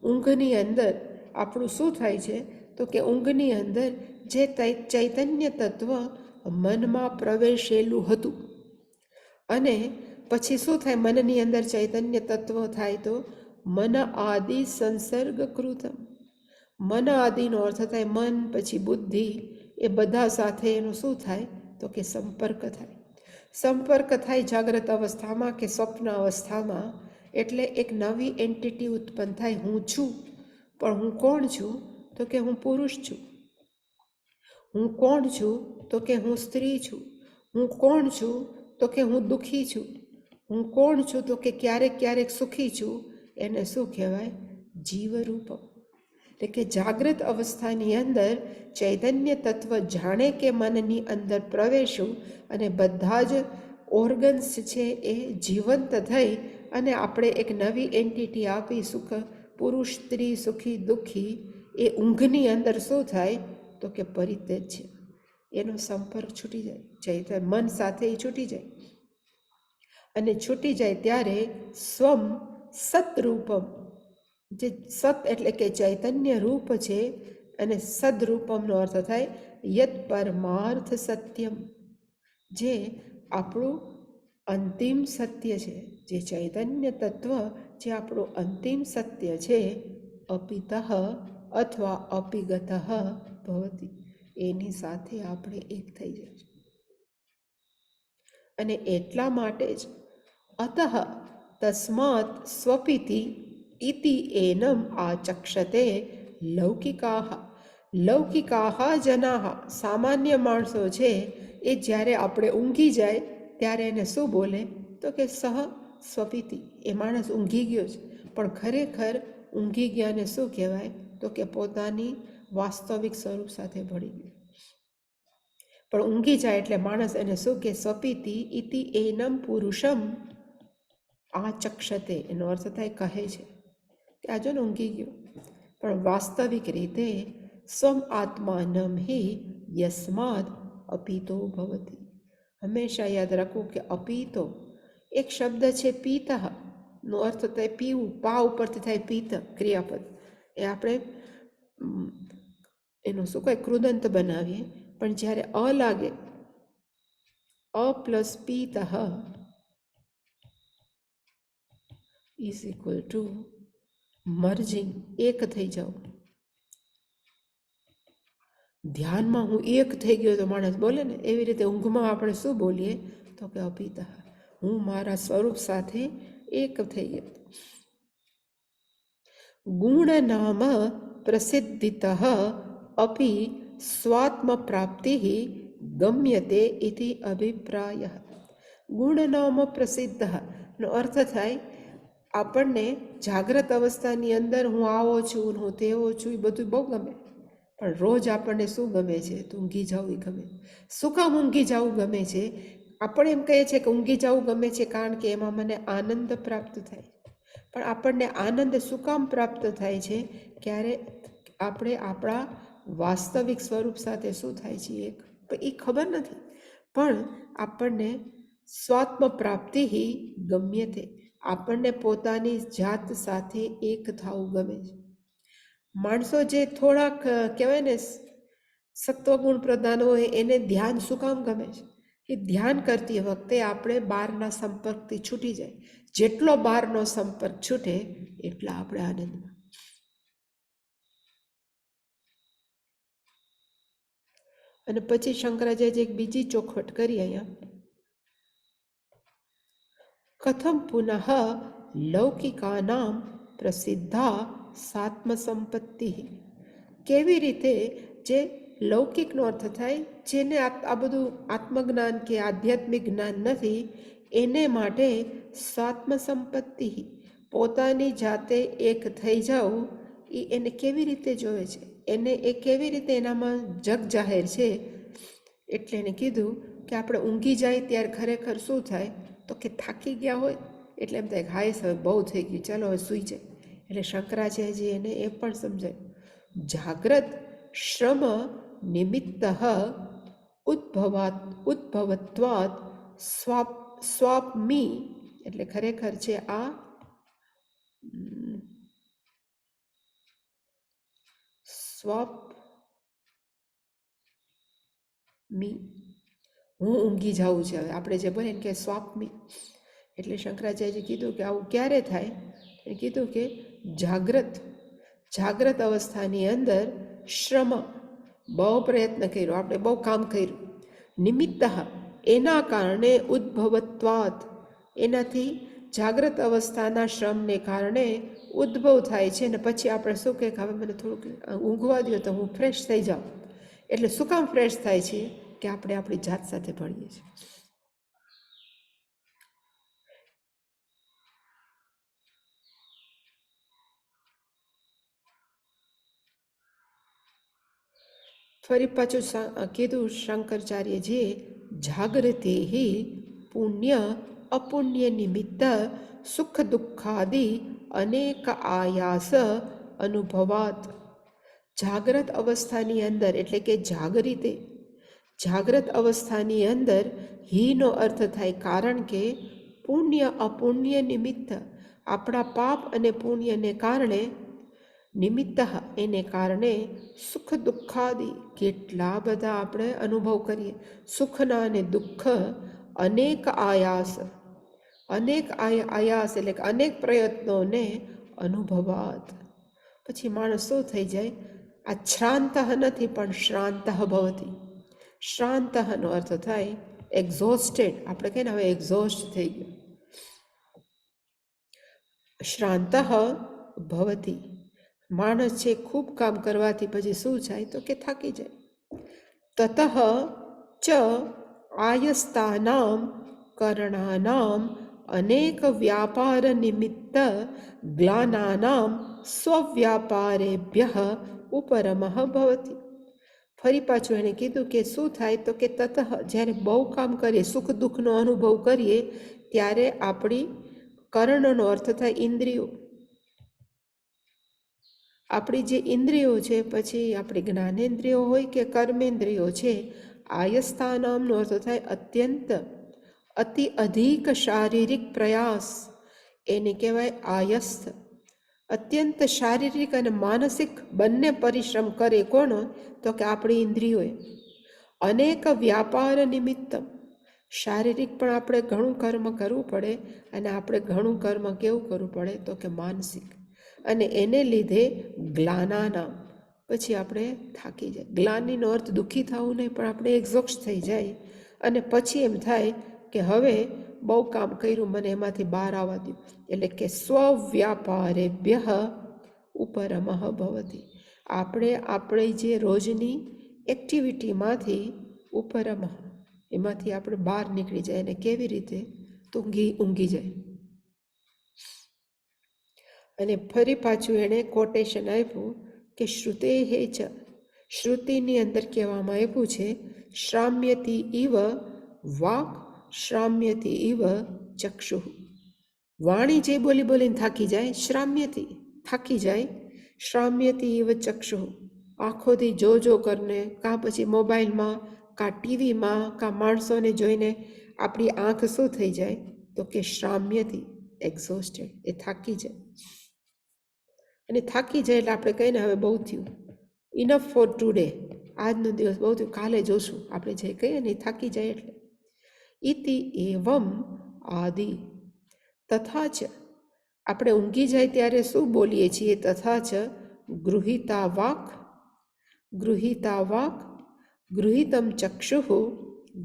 Speaker 1: ઊંઘની અંદર આપણું શું થાય છે તો કે ઊંઘની અંદર જે ચૈતન્ય તત્વ મનમાં પ્રવેશેલું હતું અને પછી શું થાય મનની અંદર ચૈતન્ય તત્વ થાય તો મન આદિ સંસર્ગકૃતમ. મન આદિનો અર્થ થાય મન, પછી બુદ્ધિ, એ બધા સાથે એનો શું થાય તો કે સંપર્ક થાય. સંપર્ક થાય જાગ્રત અવસ્થામાં કે સ્વપ્ન અવસ્થામાં, એટલે એક નવી એન્ટિટી ઉત્પન્ન થાય. હું છું, પણ હું કોણ છું તો કે હું પુરુષ છું. હું કોણ છું તો કે હું સ્ત્રી છું. હું કોણ છું તો કે હું દુઃખી છું. હું કોણ છું તો કે ક્યારેક ક્યારેક સુખી છું. એને શું કહેવાય જીવરૂપમ. એટલે કે જાગ્રત અવસ્થાની અંદર ચૈતન્ય તત્વ જાણે કે મનની અંદર પ્રવેશું અને બધા જ ઓર્ગન્સ છે એ જીવંત થઈ અને આપણે એક નવી એન્ટિટી આપી સુખ, પુરુષ, સ્ત્રી, સુખી, દુઃખી. એ ઊંઘની અંદર શું થાય તો કે પરિત્યજ્ય. એનો સંપર્ક છૂટી જાય, ચૈતન્ય મન સાથે એ છૂટી જાય. અને છૂટી જાય ત્યારે સ્વમ સતરૂપમ, જે સત એટલે કે ચૈતન્ય રૂપ છે, અને સદરૂપમનો અર્થ થાય યત પરમાર્થ સત્યમ, જે આપણું અંતિમ સત્ય છે, જે ચૈતન્ય તત્વ જે આપણું અંતિમ સત્ય છે. અપિતઃ અથવા અપિગતઃ ભવતી, એની સાથે આપણે એક થઈ જાય. અને એટલા માટે જ અતઃ તસ્માત સ્વપિતિ ઇતિ એનમ આચક્ષતે લૌકિકાહ. લૌકિકાહ જનાહ, સામાન્ય માણસો છે એ જ્યારે આપણે ઊંઘી જાય ત્યારે એને શું બોલે તો કે સહ સ્વપિતિ. એ માણસ ઊંઘી ગયો છે, પણ ખરેખર ઊંઘી ગયાને શું કહેવાય તો કે પોતાની વાસ્તવિક સ્વરૂપ સાથે ભળી ગયું. પણ ઊંઘી જાય એટલે માણસ એને શું કે સ્વપિતિ ઇતિ એનમ પુરુષમ આચક્ષતે. એનો અર્થ થાય કહે છે કે આ જો ને ઊંઘી ગયો, પણ વાસ્તવિક રીતે સ્વમ આત્માનમ હિ યસ્માદ અપીતો ભવતી. હંમેશા યાદ રાખવું કે અપીતો એક શબ્દ છે પીતઃ નો અર્થ થાય પીવું, પા ઉપરથી થાય પીત ક્રિયાપદ. એ આપણે એનું શું કહેવાય કૃદંત બનાવીએ, પણ જ્યારે અ લાગે અ પ્લસ પીતઃ ઇઝ ઇક્વલ ટુ મર્જિંગ, એક થઈ જાવ. ધ્યાનમાં હું એક થઈ ગયો તો માણસ બોલે ને, એવી રીતે ઊંઘમાં આપણે શું બોલીએ તો કે અપિતઃ, હું મારા સ્વરૂપ સાથે એક થઈ ગયો. ગુણ નામ પ્રસિદ્ધિતઃ અપિ સ્વાત્મ પ્રાપ્તિ ગમ્યતે ઇતિ અભિપ્રાય. ગુણ નામ પ્રસિદ્ધ નો અર્થ થાય આપણને જાગ્રત અવસ્થાની અંદર હું આવો છું, હું તેવો છું, એ બધું બહુ ગમે. પણ રોજ આપણને શું ગમે છે તો ઊંઘી જવું ગમે. શું કામ ઊંઘી જવું ગમે છે? આપણે એમ કહીએ છીએ કે ઊંઘી જવું ગમે છે કારણ કે એમાં મને આનંદ પ્રાપ્ત થાય. પણ આપણને આનંદ શું કામ પ્રાપ્ત થાય છે? ક્યારે આપણે આપણા વાસ્તવિક સ્વરૂપ સાથે શું થાય છે એક એ ખબર નથી, પણ આપણને સ્વાત્મ પ્રાપ્તિ ગમ્યતે, આપણને પોતાની જાત સાથે એક થવું ગમે છે. માણસો જે થોડાક કહેવાય ને સત્વગુણ પ્રધાન હોય એને ધ્યાન શું કામ ગમે છે? એ ધ્યાન કરતી વખતે આપણે બહારના સંપર્કથી છૂટી જાય. જેટલો બહારનો સંપર્ક છૂટે એટલા આપણે આનંદમાં. અને પછી શંકરાચાર્ય એક બીજી ચોખવટ કરી અહીંયા, કથમ પુનઃ લૌકિકાનામ પ્રસિદ્ધા સાત્મ સંપત્તિ. કેવી રીતે જે લૌકિકનો અર્થ થાય જેને આ બધું આત્મજ્ઞાન કે આધ્યાત્મિક જ્ઞાન નથી, એને માટે સ્વાત્મ સંપત્તિ, પોતાની જાતે એક થઈ જાવ, એને કેવી રીતે જોવે છે, એને એ કેવી રીતે એનામાં જગ જાહેર છે, એટલે એને કીધું કે આપણે ઊંઘી જાય ત્યારે ખરેખર શું થાય, તો કે થાકી ગયા હોય એટલે એમ થાય હાય હવે બહુ થઈ ગયું, ચાલો હવે સૂઈ જાય. એટલે શંકરાચાર્યજી એને એ પણ સમજાય, જાગ્રત શ્રમ નિમિત્ત ઉદ્ભવત્વાદ સ્વાપ્મી, એટલે ખરેખર છે આ સ્વાપ્મી, હું ઊંઘી જાઉં છે. હવે આપણે જે બોલીએ ને કે સ્વાપ્મી, એટલે શંકરાચાર્યજી કીધું કે આવું ક્યારે થાય, એ કીધું કે જાગ્રત અવસ્થાની અંદર શ્રમ, બહુ પ્રયત્ન કર્યો, આપણે બહુ કામ કર્યું, નિમિત્ત એના કારણે ઉદ્ભવત્વાદ, એનાથી જાગ્રત અવસ્થાના શ્રમને કારણે ઉદ્ભવ થાય છે. ને પછી આપણે શું કહે કે હવે મને થોડુંક ઊંઘવા દો તો હું ફ્રેશ થઈ જાઉં. એટલે શું કામ ફ્રેશ થાય છે કે આપણે આપણી જાત સાથે ભણીએ છીએ. ફરી પાછું કીધું શંકરાચાર્યજીએ, જાગૃતિ પુણ્ય અપુણ્ય નિમિત્ત સુખ દુઃખાદિ અનેક આયાસ અનુભવાત. જાગ્રત અવસ્થાની અંદર એટલે કે જાગ્રત અવસ્થાની અંદર હીનો અર્થ થાય કારણ કે પુણ્ય અપુણ્ય નિમિત્ત, આપણા પાપ અને પુણ્યને કારણે, નિમિત્ત એને કારણે સુખ દુઃખાદિ, કેટલા બધા આપણે અનુભવ કરીએ, સુખના અને દુઃખ, અનેક આયાસ એટલે કે અનેક પ્રયત્નોને અનુભવાત. પછી માણસ શું થઈ જાય, આ શ્રાંત નથી પણ શ્રાંત ભવતી. શ્રાંતનો અર્થ થાય એક્ઝોસ્ટેડ, આપણે કહીએ ને હવે એક્ઝોસ્ટ થઈ ગયો. શ્રાંત ભવતી, માણસ છે ખૂબ કામ કરવાથી પછી શું થાય તો કે થાકી જાય. તતઃ ચ આયસ્તાનામ કરણાનામ અનેક વ્યાપાર નિમિત્ત ગ્લાનાનામ સ્વવ્યાપારેભ્ય ઉપરમઃ ભવતી. ફરી પાછું એને કીધું કે શું થાય તો કે તતઃ, જ્યારે બહુ કામ કરીએ, સુખ દુઃખનો અનુભવ કરીએ ત્યારે આપણી કર્ણનો અર્થ થાય ઇન્દ્રિયો, આપણી જે ઇન્દ્રિયો છે, પછી આપણી જ્ઞાનેન્દ્રિયો હોય કે કર્મેન્દ્રિયો છે, આયસ્થાનામનો અર્થ થાય અત્યંત, અતિ અધિક શારીરિક પ્રયાસ, એને કહેવાય આયસ્થ. અત્યંત શારીરિક અને માનસિક બંને પરિશ્રમ કરે કોણ તો કે આપણી ઇન્દ્રિયોએ. અનેક વ્યાપાર નિમિત્ત, શારીરિક પણ આપણે ઘણું કર્મ કરવું પડે અને આપણે ઘણું કર્મ કેવું કરવું પડે તો કે માનસિક, અને એને લીધે ગ્લાનાનામ, પછી આપણે થાકી જાય. ગ્લાનીનો અર્થ દુઃખી થવું નહીં પણ આપણે એક્ઝોસ્ટ થઈ જાય અને પછી એમ થાય કે હવે બહુ કામ કર્યું, મને એમાંથી બહાર આવવા દો. એટલે કે સ્વવ્યાપારેભ્ય ઉપરમઃ ભવતી, આપણે આપણી જે રોજની એક્ટિવિટીમાંથી ઉપરમઃ, એમાંથી આપણે બહાર નીકળી જાય. અને કેવી રીતે તો ઊંઘી જાય. અને ફરી પાછું એણે કોટેશન આપ્યું કે શ્રુતે હે ચ, શ્રુતિની અંદર કહેવામાં આવ્યું છે શ્રામ્યતી ઇવ વાક શ્રામ્યતી ઇવ ચક્ષુઃ. વાણી જે બોલી બોલીને થાકી જાય, શ્રામ્યતી થાકી જાય, શ્રામ્યતી ઇવ ચક્ષુઃ, આંખોથી જો કરીને, કાં પછી મોબાઈલમાં, કાં ટીવીમાં, કાં માણસોને જોઈને આપણી આંખ શું થઈ જાય તો કે શ્રામ્યતી, એક્ઝોસ્ટેડ, એ થાકી જાય. અને થાકી જાય એટલે આપણે કહીને હવે બહુ થયું, ઇનફ ફોર ટુડે, આજનો દિવસ બહુ થયું, કાલે જોશું, આપણે જે કહીએ ને એ થાકી જાય. એટલે ઇતિ એવમ આદિ, તથા ચ, આપણે ઊંઘી જાય ત્યારે શું બોલીએ છીએ, તથા ચ ગૃહીતા વાક ગૃહીતમ ચક્ષુઃ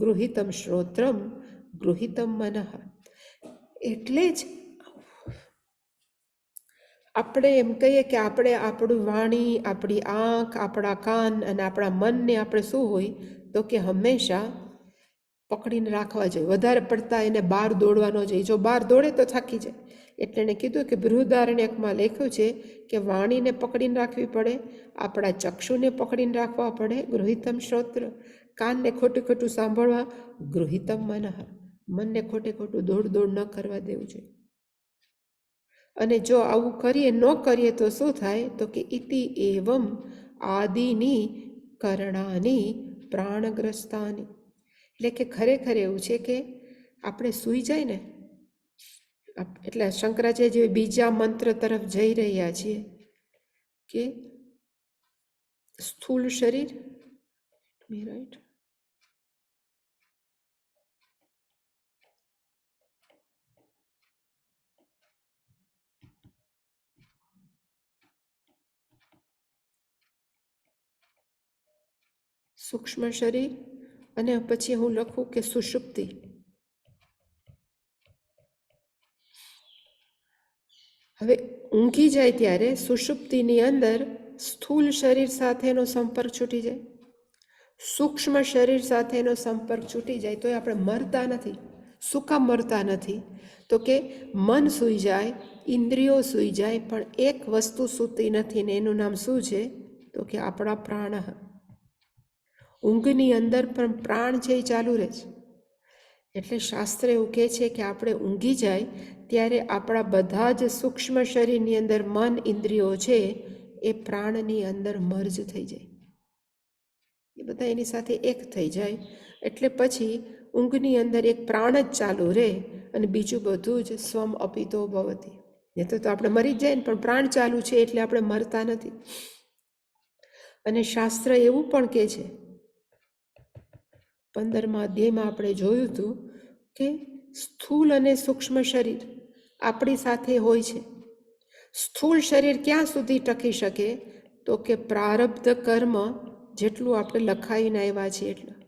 Speaker 1: ગૃહીતમ શ્રોત્રમ ગૃહીતમ મનઃ. એટલે જ આપણે એમ કહીએ કે આપણે આપણું વાણી, આપણી આંખ, આપણા કાન અને આપણા મનને આપણે શું હોય તો કે હંમેશા પકડીને રાખવા જોઈએ. વધારે પડતા એને બહાર દોડવાનો જોઈએ, જો બહાર દોડે તો થાકી જાય. એટલે એને કીધું કે બૃહદારણ્યકમાં લખ્યું છે કે વાણીને પકડીને રાખવી પડે, આપણા ચક્ષુને પકડીને રાખવા પડે, ગૃહીતમ શ્રોત્ર, કાનને ખોટું ખોટું સાંભળવા, ગૃહિતમ મનઃ, મનને ખોટે ખોટું દોડ દોડ ન કરવા દેવું જોઈએ. અને જો આવું કરીએ ન કરીએ તો શું થાય? તો કે ઇતિ એવમ આદિની કરણાની પ્રાણગ્રસ્તાની, એટલે કે ખરેખર એવું છે કે આપણે સૂઈ જાય ને, એટલે શંકરાચાર્ય બીજા મંત્ર તરફ જઈ રહ્યા છીએ કે સ્થૂળ શરીર, રાઈટ, સૂક્ષ્મ શરીર, અને પછી હું લખું કે સુષુપ્તિ. હવે ઊંઘી જાય ત્યારે સુષુપ્તિની અંદર સ્થૂળ શરીર સાથેનો સંપર્ક છૂટી જાય, સૂક્ષ્મ શરીર સાથેનો સંપર્ક છૂટી જાય તો આપણે મરતા નથી. શું કામ મરતા નથી? તો કે મન સૂઈ જાય, ઇન્દ્રિયો સૂઈ જાય, પણ એક વસ્તુ સૂતી નથી ને એનું નામ શું છે? તો કે આપણા પ્રાણ. ઊંઘની અંદર પણ પ્રાણ છે એ ચાલુ રહે છે. એટલે શાસ્ત્ર એવું કહે છે કે આપણે ઊંઘી જાય ત્યારે આપણા બધા જ સૂક્ષ્મ શરીરની અંદર મન ઇન્દ્રિયો છે એ પ્રાણની અંદર મર્જ થઈ જાય, એ બધા એની સાથે એક થઈ જાય. એટલે પછી ઊંઘની અંદર એક પ્રાણ જ ચાલુ રહે અને બીજું બધું જ સ્વમ અપિતો ભવતી. નહીં તો આપણે મરી જ જાય ને, પણ પ્રાણ ચાલુ છે એટલે આપણે મરતા નથી. અને શાસ્ત્ર એવું પણ કહે છે, 15મા અધ્યાયમાં આપણે જોયું હતું કે સ્થૂળ અને સૂક્ષ્મ શરીર આપણી સાથે હોય છે. સ્થૂળ શરીર ક્યાં સુધી ટકી શકે? તો કે પ્રારબ્ધ કર્મ જેટલું આપણે લખાઈને આવ્યા છીએ એટલું.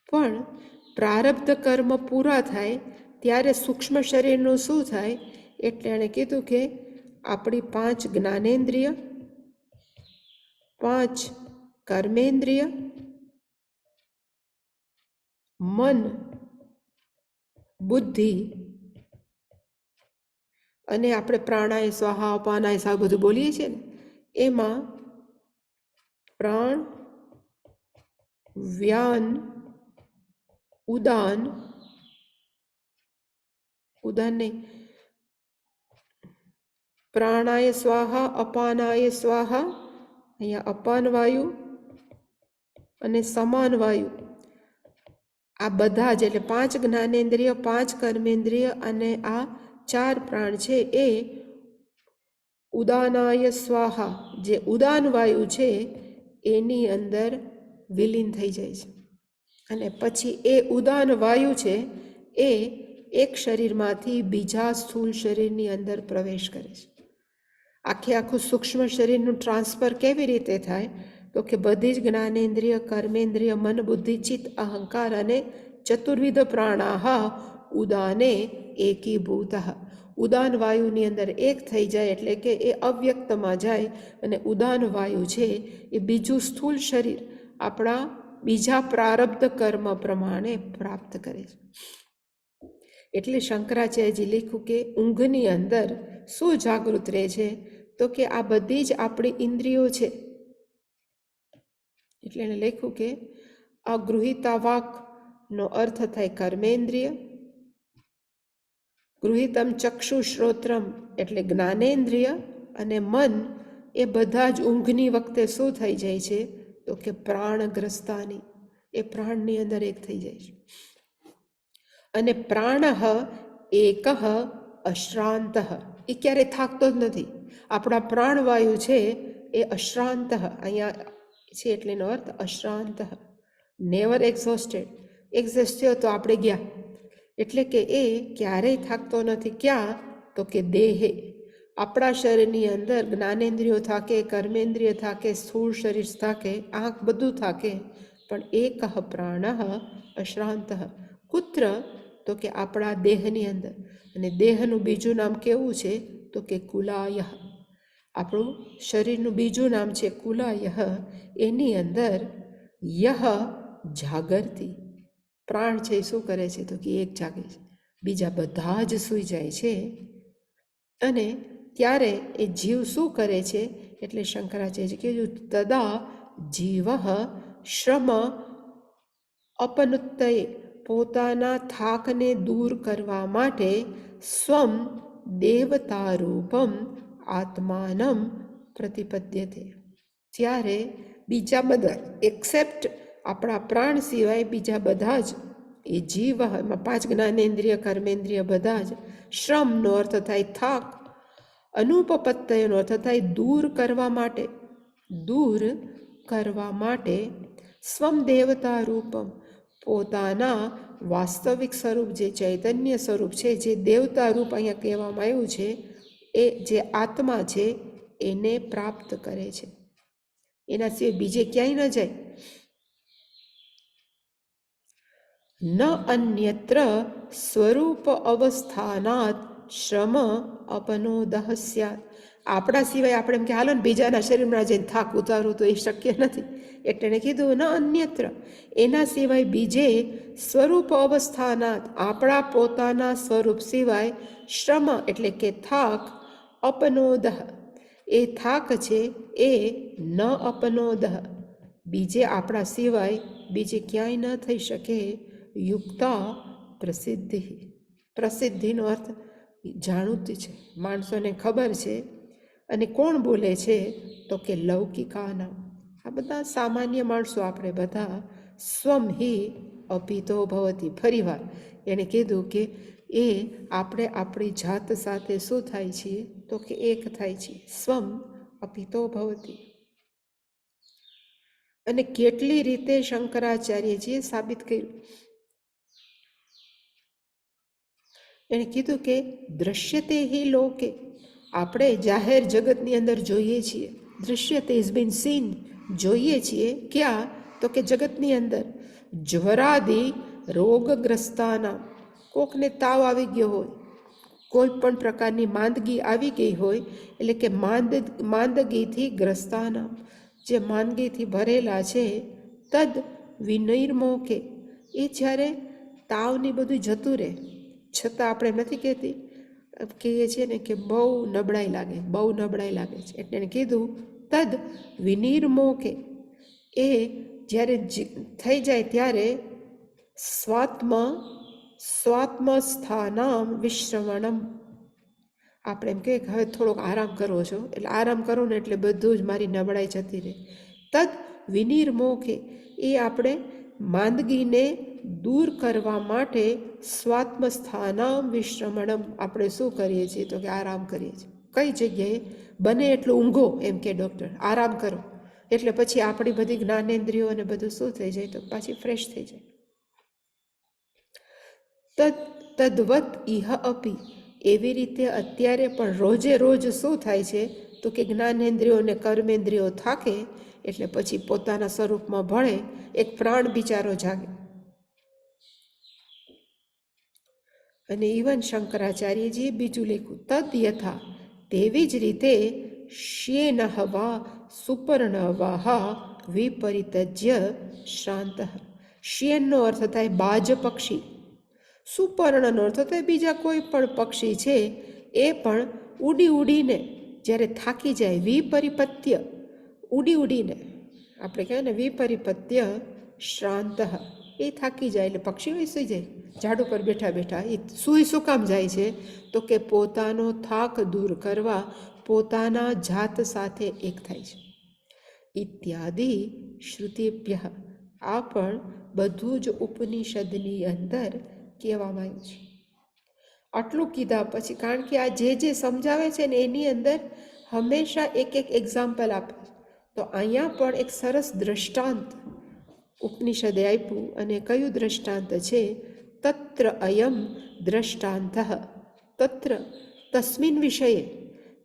Speaker 1: પણ પ્રારબ્ધ કર્મ પૂરા થાય ત્યારે સૂક્ષ્મ શરીરનું શું થાય? એટલે એણે કીધું કે આપણી 5 જ્ઞાનેન્દ્રિય, 5 કર્મેન્દ્રિય, મન, બુદ્ધિ, અને આપણે પ્રાણાય સ્વાહા અપાનાય સ્વાહા બધું બોલીએ છીએ ને, એમાં પ્રાણ, વ્યાન, ઉદાન, ઉદાન નહીં, પ્રાણાય સ્વાહા અપાનાય સ્વાહા, અહીંયા અપાન વાયુ અને સમાન વાયુ, આ બધા જ, એટલે 5 જ્ઞાનેન્દ્રિય, 5 કર્મેન્દ્રિય અને આ 4 પ્રાણ છે એ ઉદાનાય સ્વાહા, જે ઉદાન વાયુ છે એની અંદર વિલીન થઈ જાય છે. અને પછી એ ઉદાન વાયુ છે એ એક શરીરમાંથી બીજા સ્થૂળ શરીરની અંદર પ્રવેશ કરે છે. આખું સૂક્ષ્મ શરીરનું ટ્રાન્સફર કેવી રીતે થાય? તો કે બધી જ જ્ઞાનેન્દ્રિય, કર્મેન્દ્રિય, મન, બુદ્ધિ, ચિત્ત, અહંકાર અને ચતુર્વિધ પ્રાણાહ ઉદાને એકીભૂત, ઉદાન વાયુની અંદર એક થઈ જાય, એટલે કે એ અવ્યક્તમાં જાય અને ઉદાન વાયુ છે એ બીજું સ્થૂળ શરીર આપણા બીજા પ્રારબ્ધ કર્મ પ્રમાણે પ્રાપ્ત કરે છે. એટલે શંકરાચાર્યજી લખ્યું કે ઊંઘની અંદર શું જાગૃત રહે છે? તો કે આ બધી જ આપણી ઇન્દ્રિયો છે. એટલે એને લખ્યું કે અગૃહિતા વાકનો અર્થ થાય કર્મેન્દ્રિય, ગૃહિતમ ચક્ષુ શ્રોત્રમ એટલે જ્ઞાનેન્દ્રિય, અને મન એ બધા જ ઊંઘની વખતે શું થઈ જાય છે? તો કે પ્રાણગ્રસ્તાની, એ પ્રાણની અંદર એક થઈ જાય છે. અને પ્રાણ એક અશ્રાંત, એ ક્યારે થાકતો જ નથી. આપણા પ્રાણવાયુ છે એ અશ્રાંત, અહીંયા છે એટલે એનો અર્થ અશ્રાંત, નેવર એક્ઝોસ્ટેડ. એક્ઝોસ્ટ થયો તો આપણે ગયા, એટલે કે એ ક્યારેય થાકતો નથી. ક્યાં? તો કે દેહે, આપણા શરીરની અંદર જ્ઞાનેન્દ્રિયો થાકે, કર્મેન્દ્રિય થાકે, સ્થૂળ શરીર થાકે, આંખ બધું થાકે, પણ એક પ્રાણ અશ્રાંત. કુત્ર? તો કે આપણા દેહની અંદર. અને દેહનું બીજું નામ કેવું છે? તો કે કુલાય. આપણું શરીરનું બીજું નામ છે કુલાય. એની અંદર યહ જાગરતી, પ્રાણ છે શું કરે છે? તો કે એક જાગે છે, બીજા બધા જ સૂઈ જાય છે. અને ત્યારે એ જીવ શું કરે છે? એટલે શંકરાચાર્ય કીધું તદા જીવ શ્રમ અપનુત્તયે પોતાના થાકને દૂર કરવા માટે સ્વમ દેવતારૂપમ આત્માનમ પ્રતિપદ્યતે. ત્યારે બીજા બધા એક્સેપ્ટ આપણા પ્રાણ સિવાય બીજા બધા જ એ જીવ, એમાં 5 જ્ઞાનેન્દ્રિય કર્મેન્દ્રિય બધા જ શ્રમનો અર્થ થાય થાક, અનુપપત્તયનો અર્થ થાય દૂર કરવા માટે સ્વમ દેવતા રૂપમ પોતાના વાસ્તવિક સ્વરૂપ જે ચૈતન્ય સ્વરૂપ છે, જે દેવતા રૂપ અહીંયા કહેવામાં આવ્યું છે, એ જે આત્મા છે એને પ્રાપ્ત કરે છે. એના સિવાય બીજે ક્યાંય ન જાય. ન અન્યત્ર સ્વરૂપ અવસ્થાનાત શ્રમ અપનોદઃ સ્યાત. આપણા સિવાય આપણે એમ કે હાલો ને બીજાના શરીરમાં જઈને થાક ઉતારવું, તો એ શક્ય નથી. એટલે એને કીધું ન અન્યત્ર, એના સિવાય બીજે સ્વરૂપ અવસ્થાનાત આપણા પોતાના સ્વરૂપ સિવાય શ્રમ એટલે કે થાક અપનોદઃ એ થાક છે એ ન અપનોદઃ બીજે આપણા સિવાય બીજે ક્યાંય ન થઈ શકે. યુક્તા પ્રસિદ્ધિ, પ્રસિદ્ધિનો અર્થ જાણુતી છે, માણસોને ખબર છે. અને કોણ બોલે છે તો કે લૌકિકાના, આ બધા સામાન્ય માણસો આપણે બધા. સ્વમ હિ અપિતો ભવતી, ફરીવાર એણે કીધું કે એ આપણે આપણી જાત સાથે શું થાય છે તો કે એક થાય છે. સ્વમ અપિતો ભવતી. અને કેટલી રીતે શંકરાચાર્યજીએ સાબિત કર્યું. એણે કીધું કે દ્રશ્યતે હિ લોકે, આપણે જાહેર જગતની અંદર જોઈએ છીએ. દ્રશ્યતે ઇઝ બીન સીન, જોઈએ છીએ ક્યાં તો કે જગતની અંદર. જ્વરાદિ રોગગ્રસ્તાના, કોકને તાવ આવી ગયો હોય, કોઈ પણ પ્રકારની માંદગી આવી ગઈ હોય, એટલે કે માંદગીથી ગ્રસ્તાના, જે માંદગીથી ભરેલા છે. તદ વિનિર્મોકે, એ જ્યારે તાવની બધું જતું રહે છતાં આપણે નથી કહેતી, કહીએ છીએ ને કે બહુ નબળાઈ લાગે છે. એટલે એને કીધું તદ વિનિર્મોકે, એ જ્યારે થઈ જાય ત્યારે સ્વાત્મ સ્થાનામ વિશ્રવણમ, આપણે એમ કહીએ કે હવે થોડોક આરામ કરવો છો, એટલે આરામ કરો ને એટલે બધું જ મારી નબળાઈ જતી રહે. તદ વિનિર્મોકે, એ આપણે માંદગીને દૂર કરવા માટે સ્વાત્મ સ્થાનામ વિશ્રમણમ, આપણે શું કરીએ છીએ તો કે આરામ કરીએ છીએ. કઈ જગ્યાએ બને એટલું ઊંઘો, એમ કે ડૉક્ટર આરામ કરો, એટલે પછી આપણી બધી જ્ઞાનેન્દ્રિયો અને બધું શું થઈ જાય તો પાછી ફ્રેશ થઈ જાય. તદ્વત ઇહ અપી, એવી રીતે અત્યારે પણ રોજે રોજ શું થાય છે તો કે જ્ઞાનેન્દ્રિયો અને કર્મેન્દ્રિયો થાકે એટલે પછી પોતાના સ્વરૂપમાં ભળે, એક પ્રાણ બિચારો જાગે. અને ઇવન શંકરાચાર્યજીએ બીજું લખ્યું, તદ યથા, તેવી જ રીતે શ્યેન વા સુપર્ણવાહ વિપરિતજ્ય શ્રાંત. શ્યેનનો અર્થ થાય બાજ પક્ષી, સુપર્ણનો અર્થ થાય બીજા કોઈ પણ પક્ષી છે, એ પણ ઉડીને જ્યારે થાકી જાય, વિપરિપત્ય ઉડીને, આપણે કહેવાય ને વિપરિપત્ય શ્રાંત, એ થાકી જાય એટલે પક્ષીઓ સૂઈ જાય. ઝાડ ઉપર બેઠા એ સૂઈ શું કામ જાય છે તો કે પોતાનો થાક દૂર કરવા, પોતાના જાત સાથે એક થાય છે. ઇત્યાદિ શ્રુતિભ્ય, આ પણ બધું જ ઉપનિષદની અંદર કહેવામાં આવ્યું છે. આટલું કીધા પછી, કારણ કે આ જે સમજાવે છે ને એની અંદર હંમેશા એક એક્ઝામ્પલ આપે. તો અહીંયા પણ એક સરસ દ્રષ્ટાંત ઉપનિષદે આપ્યું. અને કયું દ્રષ્ટાંત છે? તત્ર અયમ દ્રષ્ટાંત, તત્ર તસ્મિન વિષયે,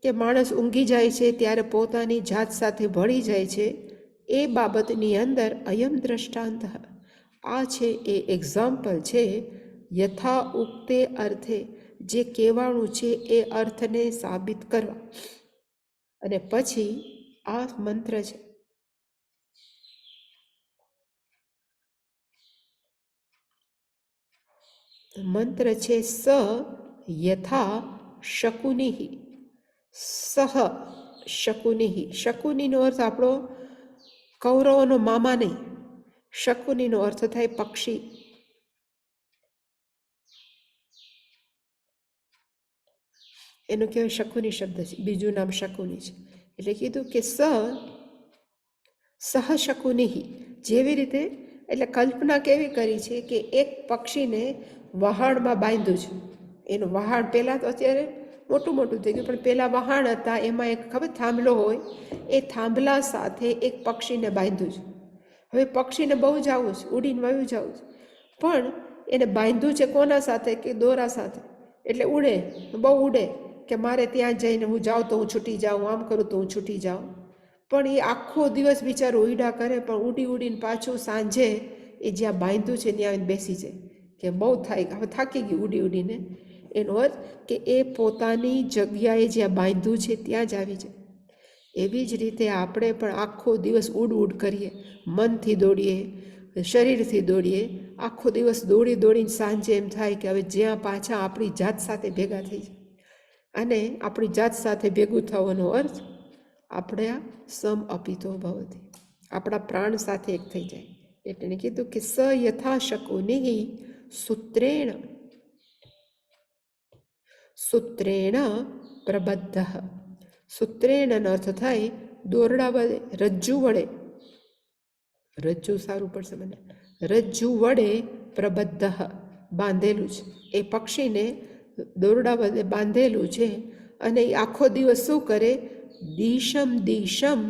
Speaker 1: કે માણસ ઊંઘી જાય છે ત્યારે પોતાની જાત સાથે ભળી જાય છે, એ બાબતની અંદર અયમ દ્રષ્ટાંત, આ છે એ એક્ઝામ્પલ છે. યથા ઉક્તે અર્થે, જે કહેવાનું છે એ અર્થને સાબિત કરવા. અને પછી આ મંત્ર છે, મંત્ર છે સ યથા શકુનિ, સહ શકુનિ. શકુનિનો અર્થ આપણો કૌરવોનો મામા નહીં. શકુનીનો અર્થ થાય પક્ષી. એનું કહેવાય શકુની શબ્દ છે, બીજું નામ શકુની છે. એટલે કીધું કે સહ શકુનિ, જેવી રીતે, એટલે કલ્પના કેવી કરી છે કે એક પક્ષીને વહાણમાં બાંધ્યું છે. એનું વહાણ પહેલાં તો અત્યારે મોટું મોટું થઈ ગયું, પણ પહેલાં વહાણ હતા, એમાં એક ખબર થાંભલો હોય, એ થાંભલા સાથે એક પક્ષીને બાંધ્યું છે. હવે પક્ષીને બહુ જવું છે, ઉડીને વયું જવું છે, પણ એને બાંધ્યું છે કોના સાથે કે દોરા સાથે. એટલે ઉડે, બહુ ઉડે કે મારે ત્યાં જઈને હું જાઉં તો હું છૂટી જાઉં, આમ કરું તો હું છૂટી જાઉં. પણ એ આખો દિવસ બિચારો ઉડા કરે, પણ ઉડી ઉડીને પાછું સાંજે એ જ્યાં બાંધ્યું છે ત્યાં આવીને બેસી જાય કે બહુ થાય, હવે થાકી ગયું ઉડી ઉડીને. એનો અર્થ કે એ પોતાની જગ્યાએ જ્યાં બાંધ્યું છે ત્યાં જ આવી જાય. એવી જ રીતે આપણે પણ આખો દિવસ ઉડ કરીએ, મનથી દોડીએ, શરીરથી દોડીએ, આખો દિવસ દોડી દોડીને સાંજે એમ થાય કે હવે જ્યાં પાછા આપણી જાત સાથે ભેગા થઈ જાય. અને આપણી જાત સાથે ભેગું થવાનો અર્થ આપણે આ સમ અપિતો ભવતી, આપણા પ્રાણ સાથે એક થઈ જાય. એટલે કીધું કે સ યથા શકુનિ સૂત્રેણ સૂત્રેણ પ્રબદ્ધ. સૂત્રેણ અર્થ થાય દોરડા વડે, રજ્જુ વડે, રજ્જુ સારું પડશે મને, રજ્જુ વડે પ્રબદ્ધ, બાંધેલું છે. એ પક્ષીને દોરડા વડે બાંધેલું છે. અને એ આખો દિવસ શું કરે? દિશમ દિશમ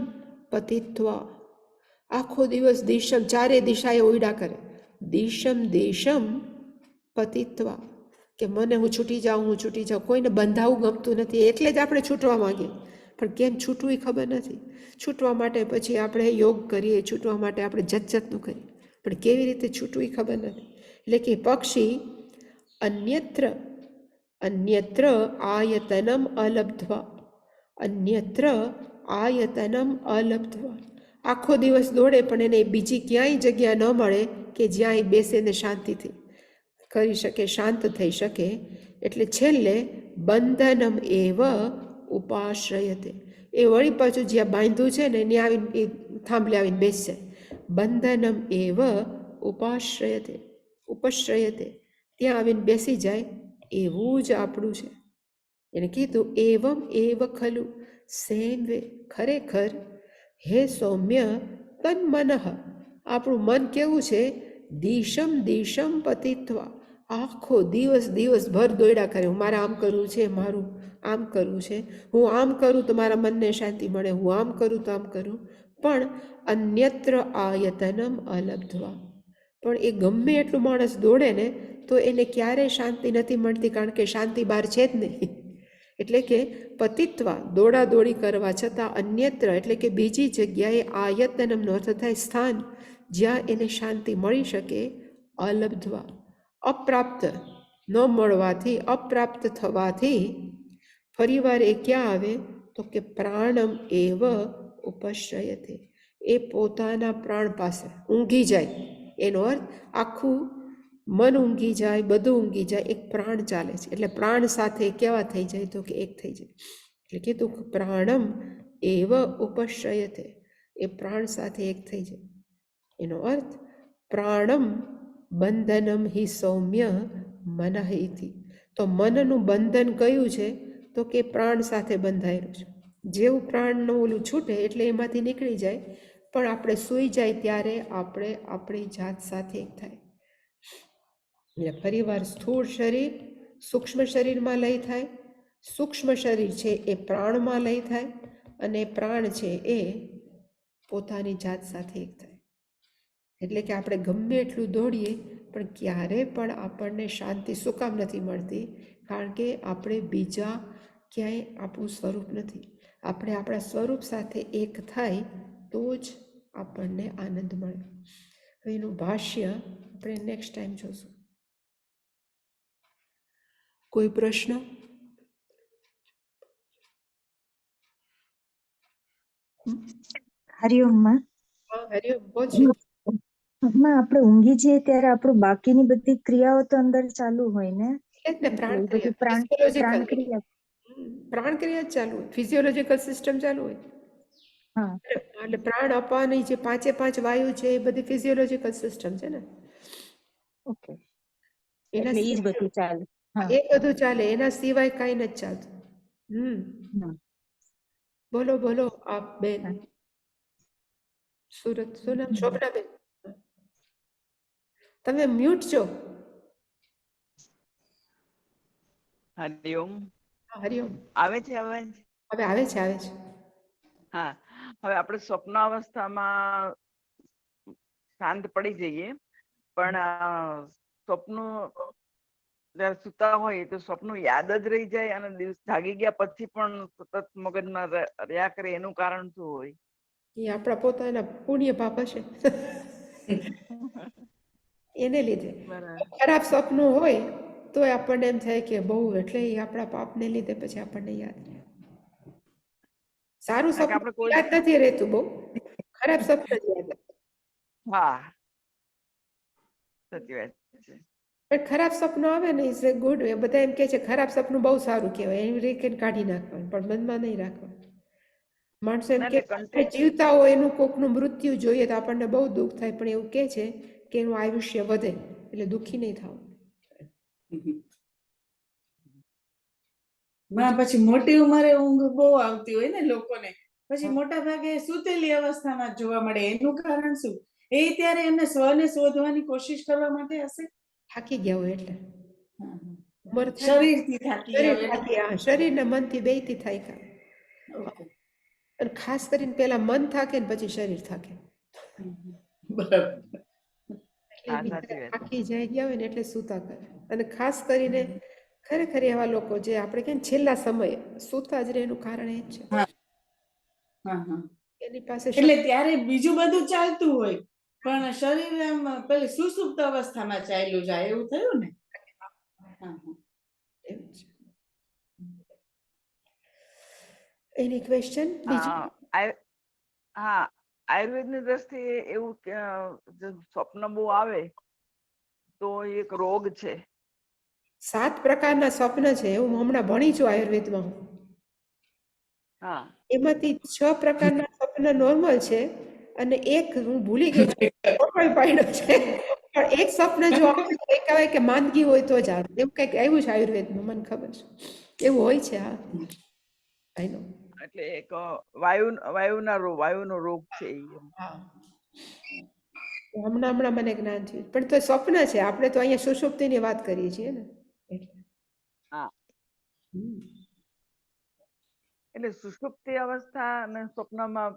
Speaker 1: પતિત્વા, આખો દિવસ દિશમ, ચારે દિશાએ ઉડા કરે. દિશમ દિશમ પતિત્વા, કે મને હું છૂટી જાઉં. કોઈને બંધાવું ગમતું નથી, એટલે જ આપણે છૂટવા માંગીએ, પણ કેમ છૂટવું એ ખબર નથી. છૂટવા માટે પછી આપણે યોગ કરીએ, છૂટવા માટે આપણે જતનું કરીએ, પણ કેવી રીતે છૂટવું એ ખબર નથી. એટલે કે પક્ષી અન્યત્ર અન્યત્ર આયતનમ અલબ્ધ્વા, અન્યત્ર આયતનમ અલબ્ધ્વા, આખો દિવસ દોડે પણ એને બીજી ક્યાંય જગ્યા ન મળે કે જ્યાં એ બેસીને શાંતિથી કરી શકે, શાંત થઈ શકે. એટલે છેલ્લે બંધનમ એવ ઉપાશ્રયતે, એ વળી પાછું જ્યાં બાંધ્યું છે ને ત્યાં આવીને એ થાંભલે આવીને બેસશે. બંધનમ એવ ઉપશ્રયતે, ત્યાં આવીને બેસી જાય. એવું જ આપણું છે. એને કીધું એવમ એવ ખલુ, સેમ વે, ખરેખર હે સૌમ્ય તન મનઃ, આપણું મન કેવું છે? દિશમ દિશમ પતિત્વા, આખો દિવસભર દોડ્યા કરે. મારે આમ કરવું છે, મારું આમ કરવું છે, હું આમ કરું તો મારા મનને શાંતિ મળે, હું આમ કરું તો આમ કરું. પણ અન્યત્ર આયતનમ અલબ્ધ્વા, પણ એ ગમે એટલું માણસ દોડે ને તો એને ક્યારેય શાંતિ નથી મળતી, કારણ કે શાંતિ બહાર છે જ નહીં. એટલે કે પતિત્વા, દોડાદોડી કરવા છતાં, અન્યત્ર એટલે કે બીજી જગ્યાએ, આયતનમનો અર્થ થાય સ્થાન, જ્યાં એને શાંતિ મળી શકે, અલબ્ધ્વા, અપ્રાપ્ત, ન મળવાથી, અપ્રાપ્ત થવાથી, ફરીવાર એ ક્યાં આવે? તો કે પ્રાણમ એવ ઉપશ્રયતે, એ પોતાના પ્રાણ પાસે ઊંઘી જાય. એનો અર્થ આખું મન ઊંઘી જાય, બધું ઊંઘી જાય, એક પ્રાણ ચાલે છે. એટલે પ્રાણ સાથે કેવા થઈ જાય? તો કે એક થઈ જાય. એટલે કીધું પ્રાણમ એવ ઉપશ્રયતે, એ પ્રાણ સાથે એક થઈ જાય. એનો અર્થ પ્રાણમ બંધનમ હિ સૌમ્ય મનઃ ઇતિ, તો મનનું બંધન કયું છે? તો કે પ્રાણ સાથે બંધાયેલું છે. જેવું પ્રાણનું ઓલું છૂટે એટલે એમાંથી નીકળી જાય, પણ આપણે સૂઈ જાય ત્યારે આપણે આપણી જાત સાથે એક થાય. એટલે ફરીવાર સ્થૂળ શરીર સૂક્ષ્મ શરીરમાં લય થાય, સૂક્ષ્મ શરીર છે એ પ્રાણમાં લય થાય, અને પ્રાણ છે એ પોતાની જાત સાથે એક થાય. એટલે કે આપણે ગમે એટલું દોડીએ પણ ક્યારે પણ આપણને શાંતિ શું કામ નથી મળતી? કારણ કે આપણે બીજા ક્યાંય આપણું સ્વરૂપ નથી. આપણે આપણા સ્વરૂપ સાથે એક થાય તો જ આપણને આનંદ મળે. હવે એનું ભાષ્ય આપણે નેક્સ્ટ ટાઈમ જોશું. કોઈ પ્રશ્ન?
Speaker 3: હરિઓમ માં.
Speaker 1: હા, હરિઓમ, બોલજો.
Speaker 3: આપણે ઊંઘી જઈએ ત્યારે આપણું બાકીની બધી ક્રિયાઓ તો અંદર ચાલુ હોય ને?
Speaker 1: એટલે પ્રાણ
Speaker 3: બધી
Speaker 1: ક્રિયા,
Speaker 3: પ્રાણ ક્રિયા
Speaker 1: પ્રાણ ક્રિયા ચાલુ હોય, ફિઝિયોલોજીકલ સિસ્ટમ ચાલુ હોય.
Speaker 3: હા
Speaker 1: એટલે પ્રાણ અપાની જે 5 વાયુ છે એ બધી ફિઝિયોલોજીકલ સિસ્ટમ છે ને,
Speaker 3: ઓકે,
Speaker 1: એના
Speaker 3: એટલે ઈ જ
Speaker 1: સિવાય
Speaker 3: બધું ચાલે. હા
Speaker 1: એ બધું ચાલે, એના સિવાય કઈ નથી ચાલતું.
Speaker 3: હા
Speaker 1: બોલો બોલો આપ બેન.
Speaker 3: હા.
Speaker 1: સુરત શું નામ? શોભનાબેન, તમે મ્યુટ છો.
Speaker 4: હરિઓમ.
Speaker 1: હા, હરિઓમ.
Speaker 4: આવે છે અવાજ?
Speaker 1: હવે આવે છે, આવે છે.
Speaker 4: હા, હવે આપણે સ્વપ્ન અવસ્થામાં શાંત પડી જઈએ, પણ સ્વપ્ન જયારે સુતા હોય તો સ્વપ્ન યાદ જ રહી જાય, અને દિવસ જાગી ગયા પછી પણ સતત મગજમાં રહ્યા કરે, એનું કારણ શું હોય?
Speaker 1: એ આપણા પોતાના પુણ્ય પાપ હશે એને લીધે.
Speaker 4: બરાબર.
Speaker 1: ખરાબ સ્વપ્નો હોય તો આપણને એમ થાય કે બહુ, એટલે એ આપણા પાપને લીધે પછી આપણને યાદ રહે. સારું
Speaker 4: કારણ કે
Speaker 1: સપનું
Speaker 4: આપણે કોઈ,
Speaker 1: યાદ નથી રહેતું બહુ, ખરાબ સપના જ યાદ રહે.
Speaker 4: હા સાચી વાત છે.
Speaker 1: પણ ખરાબ સપનું આવે ને ઇઝ એ ગુડ. બધા એમ કે છે ખરાબ સપનું બહુ સારું કહેવાય, એની રીત કાઢી નાખવાનું, પણ મનમાં નહીં રાખવાનું. માણસો એમ કે
Speaker 4: એટલે
Speaker 1: આપણે જીવતા હોય એનું કોકનું મૃત્યુ જોઈએ તો આપણને બહુ દુઃખ થાય, પણ એવું કે છે કે એનું આયુષ્ય વધે, એટલે દુઃખી નહીં થવું.
Speaker 5: પછી મોટી ઉંમરે ઊંઘ બહુ આવતી હોય ને લોકોને, પછી મોટા ભાગે સુતેલી અવસ્થામાં જ જોવા મળે. એનું કારણ શું? એ ત્યારે એમને સ્વને શોધવાની કોશિશ કરવા માટે હશે.
Speaker 1: થાકી ગયા હોય એટલે ઉંમર થાય,
Speaker 5: શરીરથી થાકી
Speaker 1: શરીર
Speaker 5: આવે.
Speaker 1: થાકી, શરીર ને મનથી બેયથી થાય કામ.
Speaker 5: ઓકે,
Speaker 1: અને ખાસ કરીને પેલા મન થાકે ને પછી શરીર થાકે,
Speaker 5: બરાબર.
Speaker 4: હા
Speaker 1: એટલે
Speaker 4: સાચી વાત.
Speaker 1: થાકી જાય ગયા હોય ને એટલે સૂતા કરે. અને ખાસ કરીને ખરેખર એવા લોકો જે આપણે કે છેલ્લા સમયે સૂતા જ રહે, એનું કારણ એ જ છે
Speaker 5: હા હા હા.
Speaker 1: એની પાસે
Speaker 5: એટલે ત્યારે બીજું બધું ચાલતું હોય, પણ શરીર એમ પેલી સુસુપ્ત અવસ્થામાં ચાલ્યું જાય, એવું થયું ને? હા હા.
Speaker 1: એવું છે. એની ક્વેશ્ચન બીજું?
Speaker 4: હા, આયુર્વેદની દ્રષ્ટિએ એવું કે જો સ્વપ્ન બહુ આવે તો એક રોગ છે.
Speaker 1: 7 પ્રકારના સ્વપ્ન છે, એવું હું હમણાં ભણી છું આયુર્વેદમાં.
Speaker 4: હા
Speaker 1: એમાંથી 6 પ્રકારના સ્વપ્ન નોર્મલ છે, અને એક હું ભૂલી ગઈ છું, ટોટલ પાડ્યો છે. પણ એક સ્વપ્ન જો આવે તો એક આવે કે માંદગી હોય તો જ આવે, એવું કંઈક આવ્યું છે આયુર્વેદમાં, મને ખબર છે એવું હોય છે. હા, આઈ નો.
Speaker 4: એટલે એક વાયુનો રોગ છે ઈ.
Speaker 1: હા, હમણાં મને જ્ઞાન થયું, પણ તો સ્વપ્ન છે, આપણે તો અહીંયા સુષુપ્તિની વાત કરીએ છીએ ને, એટલે.
Speaker 4: હા,
Speaker 1: હમ.
Speaker 4: એટલે સુષુપ્તિ અવસ્થા અને સ્વપ્નમાં,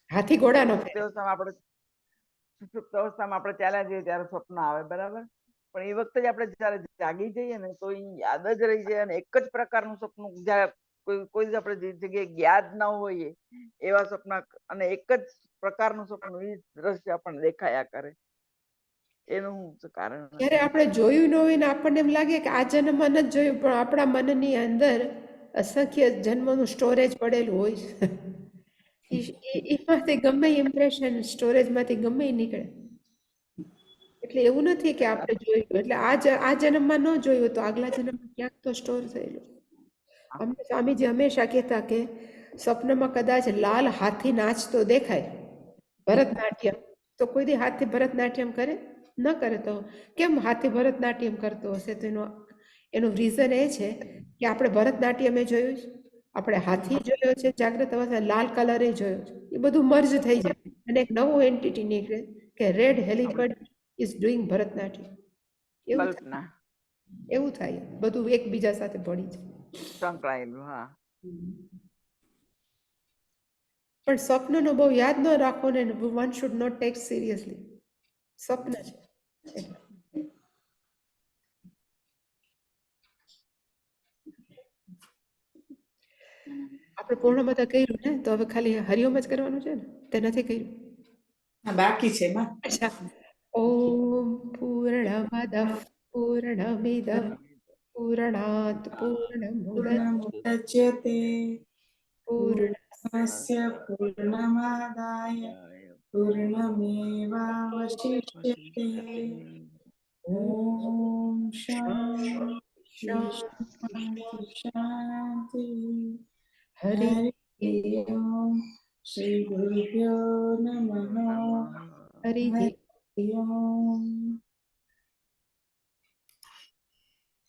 Speaker 1: હાથી ઘોડાનો ફેર.
Speaker 4: સુષુપ્ત અવસ્થામાં આપણે ચાલ્યા જઈએ ત્યારે સ્વપ્ન આવે, બરાબર. પણ એ વખતે જ આપણે જયારે જાગી જઈએ ને તો એ યાદ જ રહી જાય, અને એક જ પ્રકારનું સપનું જયારે કોઈ આપણે જે જગ્યાએ યાદ ના હોઈએ એવા સપના, અને એક જ પ્રકારનું સપનું એ દ્રશ્ય આપણને દેખાયા કરે. એનું શું કારણ
Speaker 1: જ્યારે
Speaker 4: હશે?
Speaker 1: આપણે જોયું ન હોય ને આપણને એમ લાગે કે આ જન્મમાં નથી જોયું, પણ આપણા મનની અંદર અસંખ્ય જન્મનું સ્ટોરેજ પડેલું હોય છે. એમાંથી ગમે ઇમ્પ્રેશન સ્ટોરેજમાંથી ગમે નીકળે. એટલે એવું નથી કે આપણે જોયું એટલે આ જન્મમાં ન જોયું તો આગલા જન્મમાં ક્યાંક તો સ્ટોર થયેલું. અમને સ્વામીજી હંમેશા કહેતા કે સ્વપ્નમાં કદાચ લાલ હાથી નાચતો દેખાય, ભરતનાટ્યમ, તો કોઈ દી હાથી ભરતનાટ્યમ કરે? ન કરે. તો કેમ હાથી ભરતનાટ્યમ કરતો હશે? તો એનું રીઝન એ છે કે આપણે ભરતનાટ્યમ જોયું છે, આપણે હાથી જોયો છે જાગ્રત અવસ્થા, લાલ કલરે જોયો છે, એ બધું મર્જ થઈ જાય અને એક નવું એન્ટિટી નીકળે કે રેડ હેલિફન્ટ ઇઝ ડુઈંગ ભરતનાટ્યમ. એવું થાય,
Speaker 4: કલ્પના
Speaker 1: એવું થાય, બધું એકબીજા સાથે ભળી જાય.
Speaker 4: સંકળાયેલું. હા,
Speaker 1: પણ સ્વપ્નનો બહુ યાદ ન રાખો ને, one should not take seriously. સ્વપ્ન છે. આપણે પૂર્ણ બધા કર્યું ને, તો હવે ખાલી હરિઓમ જ કરવાનું છે ને? તે નથી કર્યું?
Speaker 5: બાકી છે માં.
Speaker 1: અચ્છા. ઓમ પૂર્ણમદ પૂર્ણમિદં પૂર્ણાત
Speaker 5: પૂર્ણમુદચ્યતે
Speaker 1: પૂર્ણસ્ય
Speaker 5: પૂર્ણસ્ય પૂર્ણમાદાય પૂર્ણમેવાવશિષ્યતે. ઓમ શાંતિ શાંતિ શાંતિ.
Speaker 1: હરિ
Speaker 5: હરિ ઓમ. શ્રી ગુરુભ્યો નમઃ
Speaker 1: હરિ
Speaker 5: હરિ ઓમ.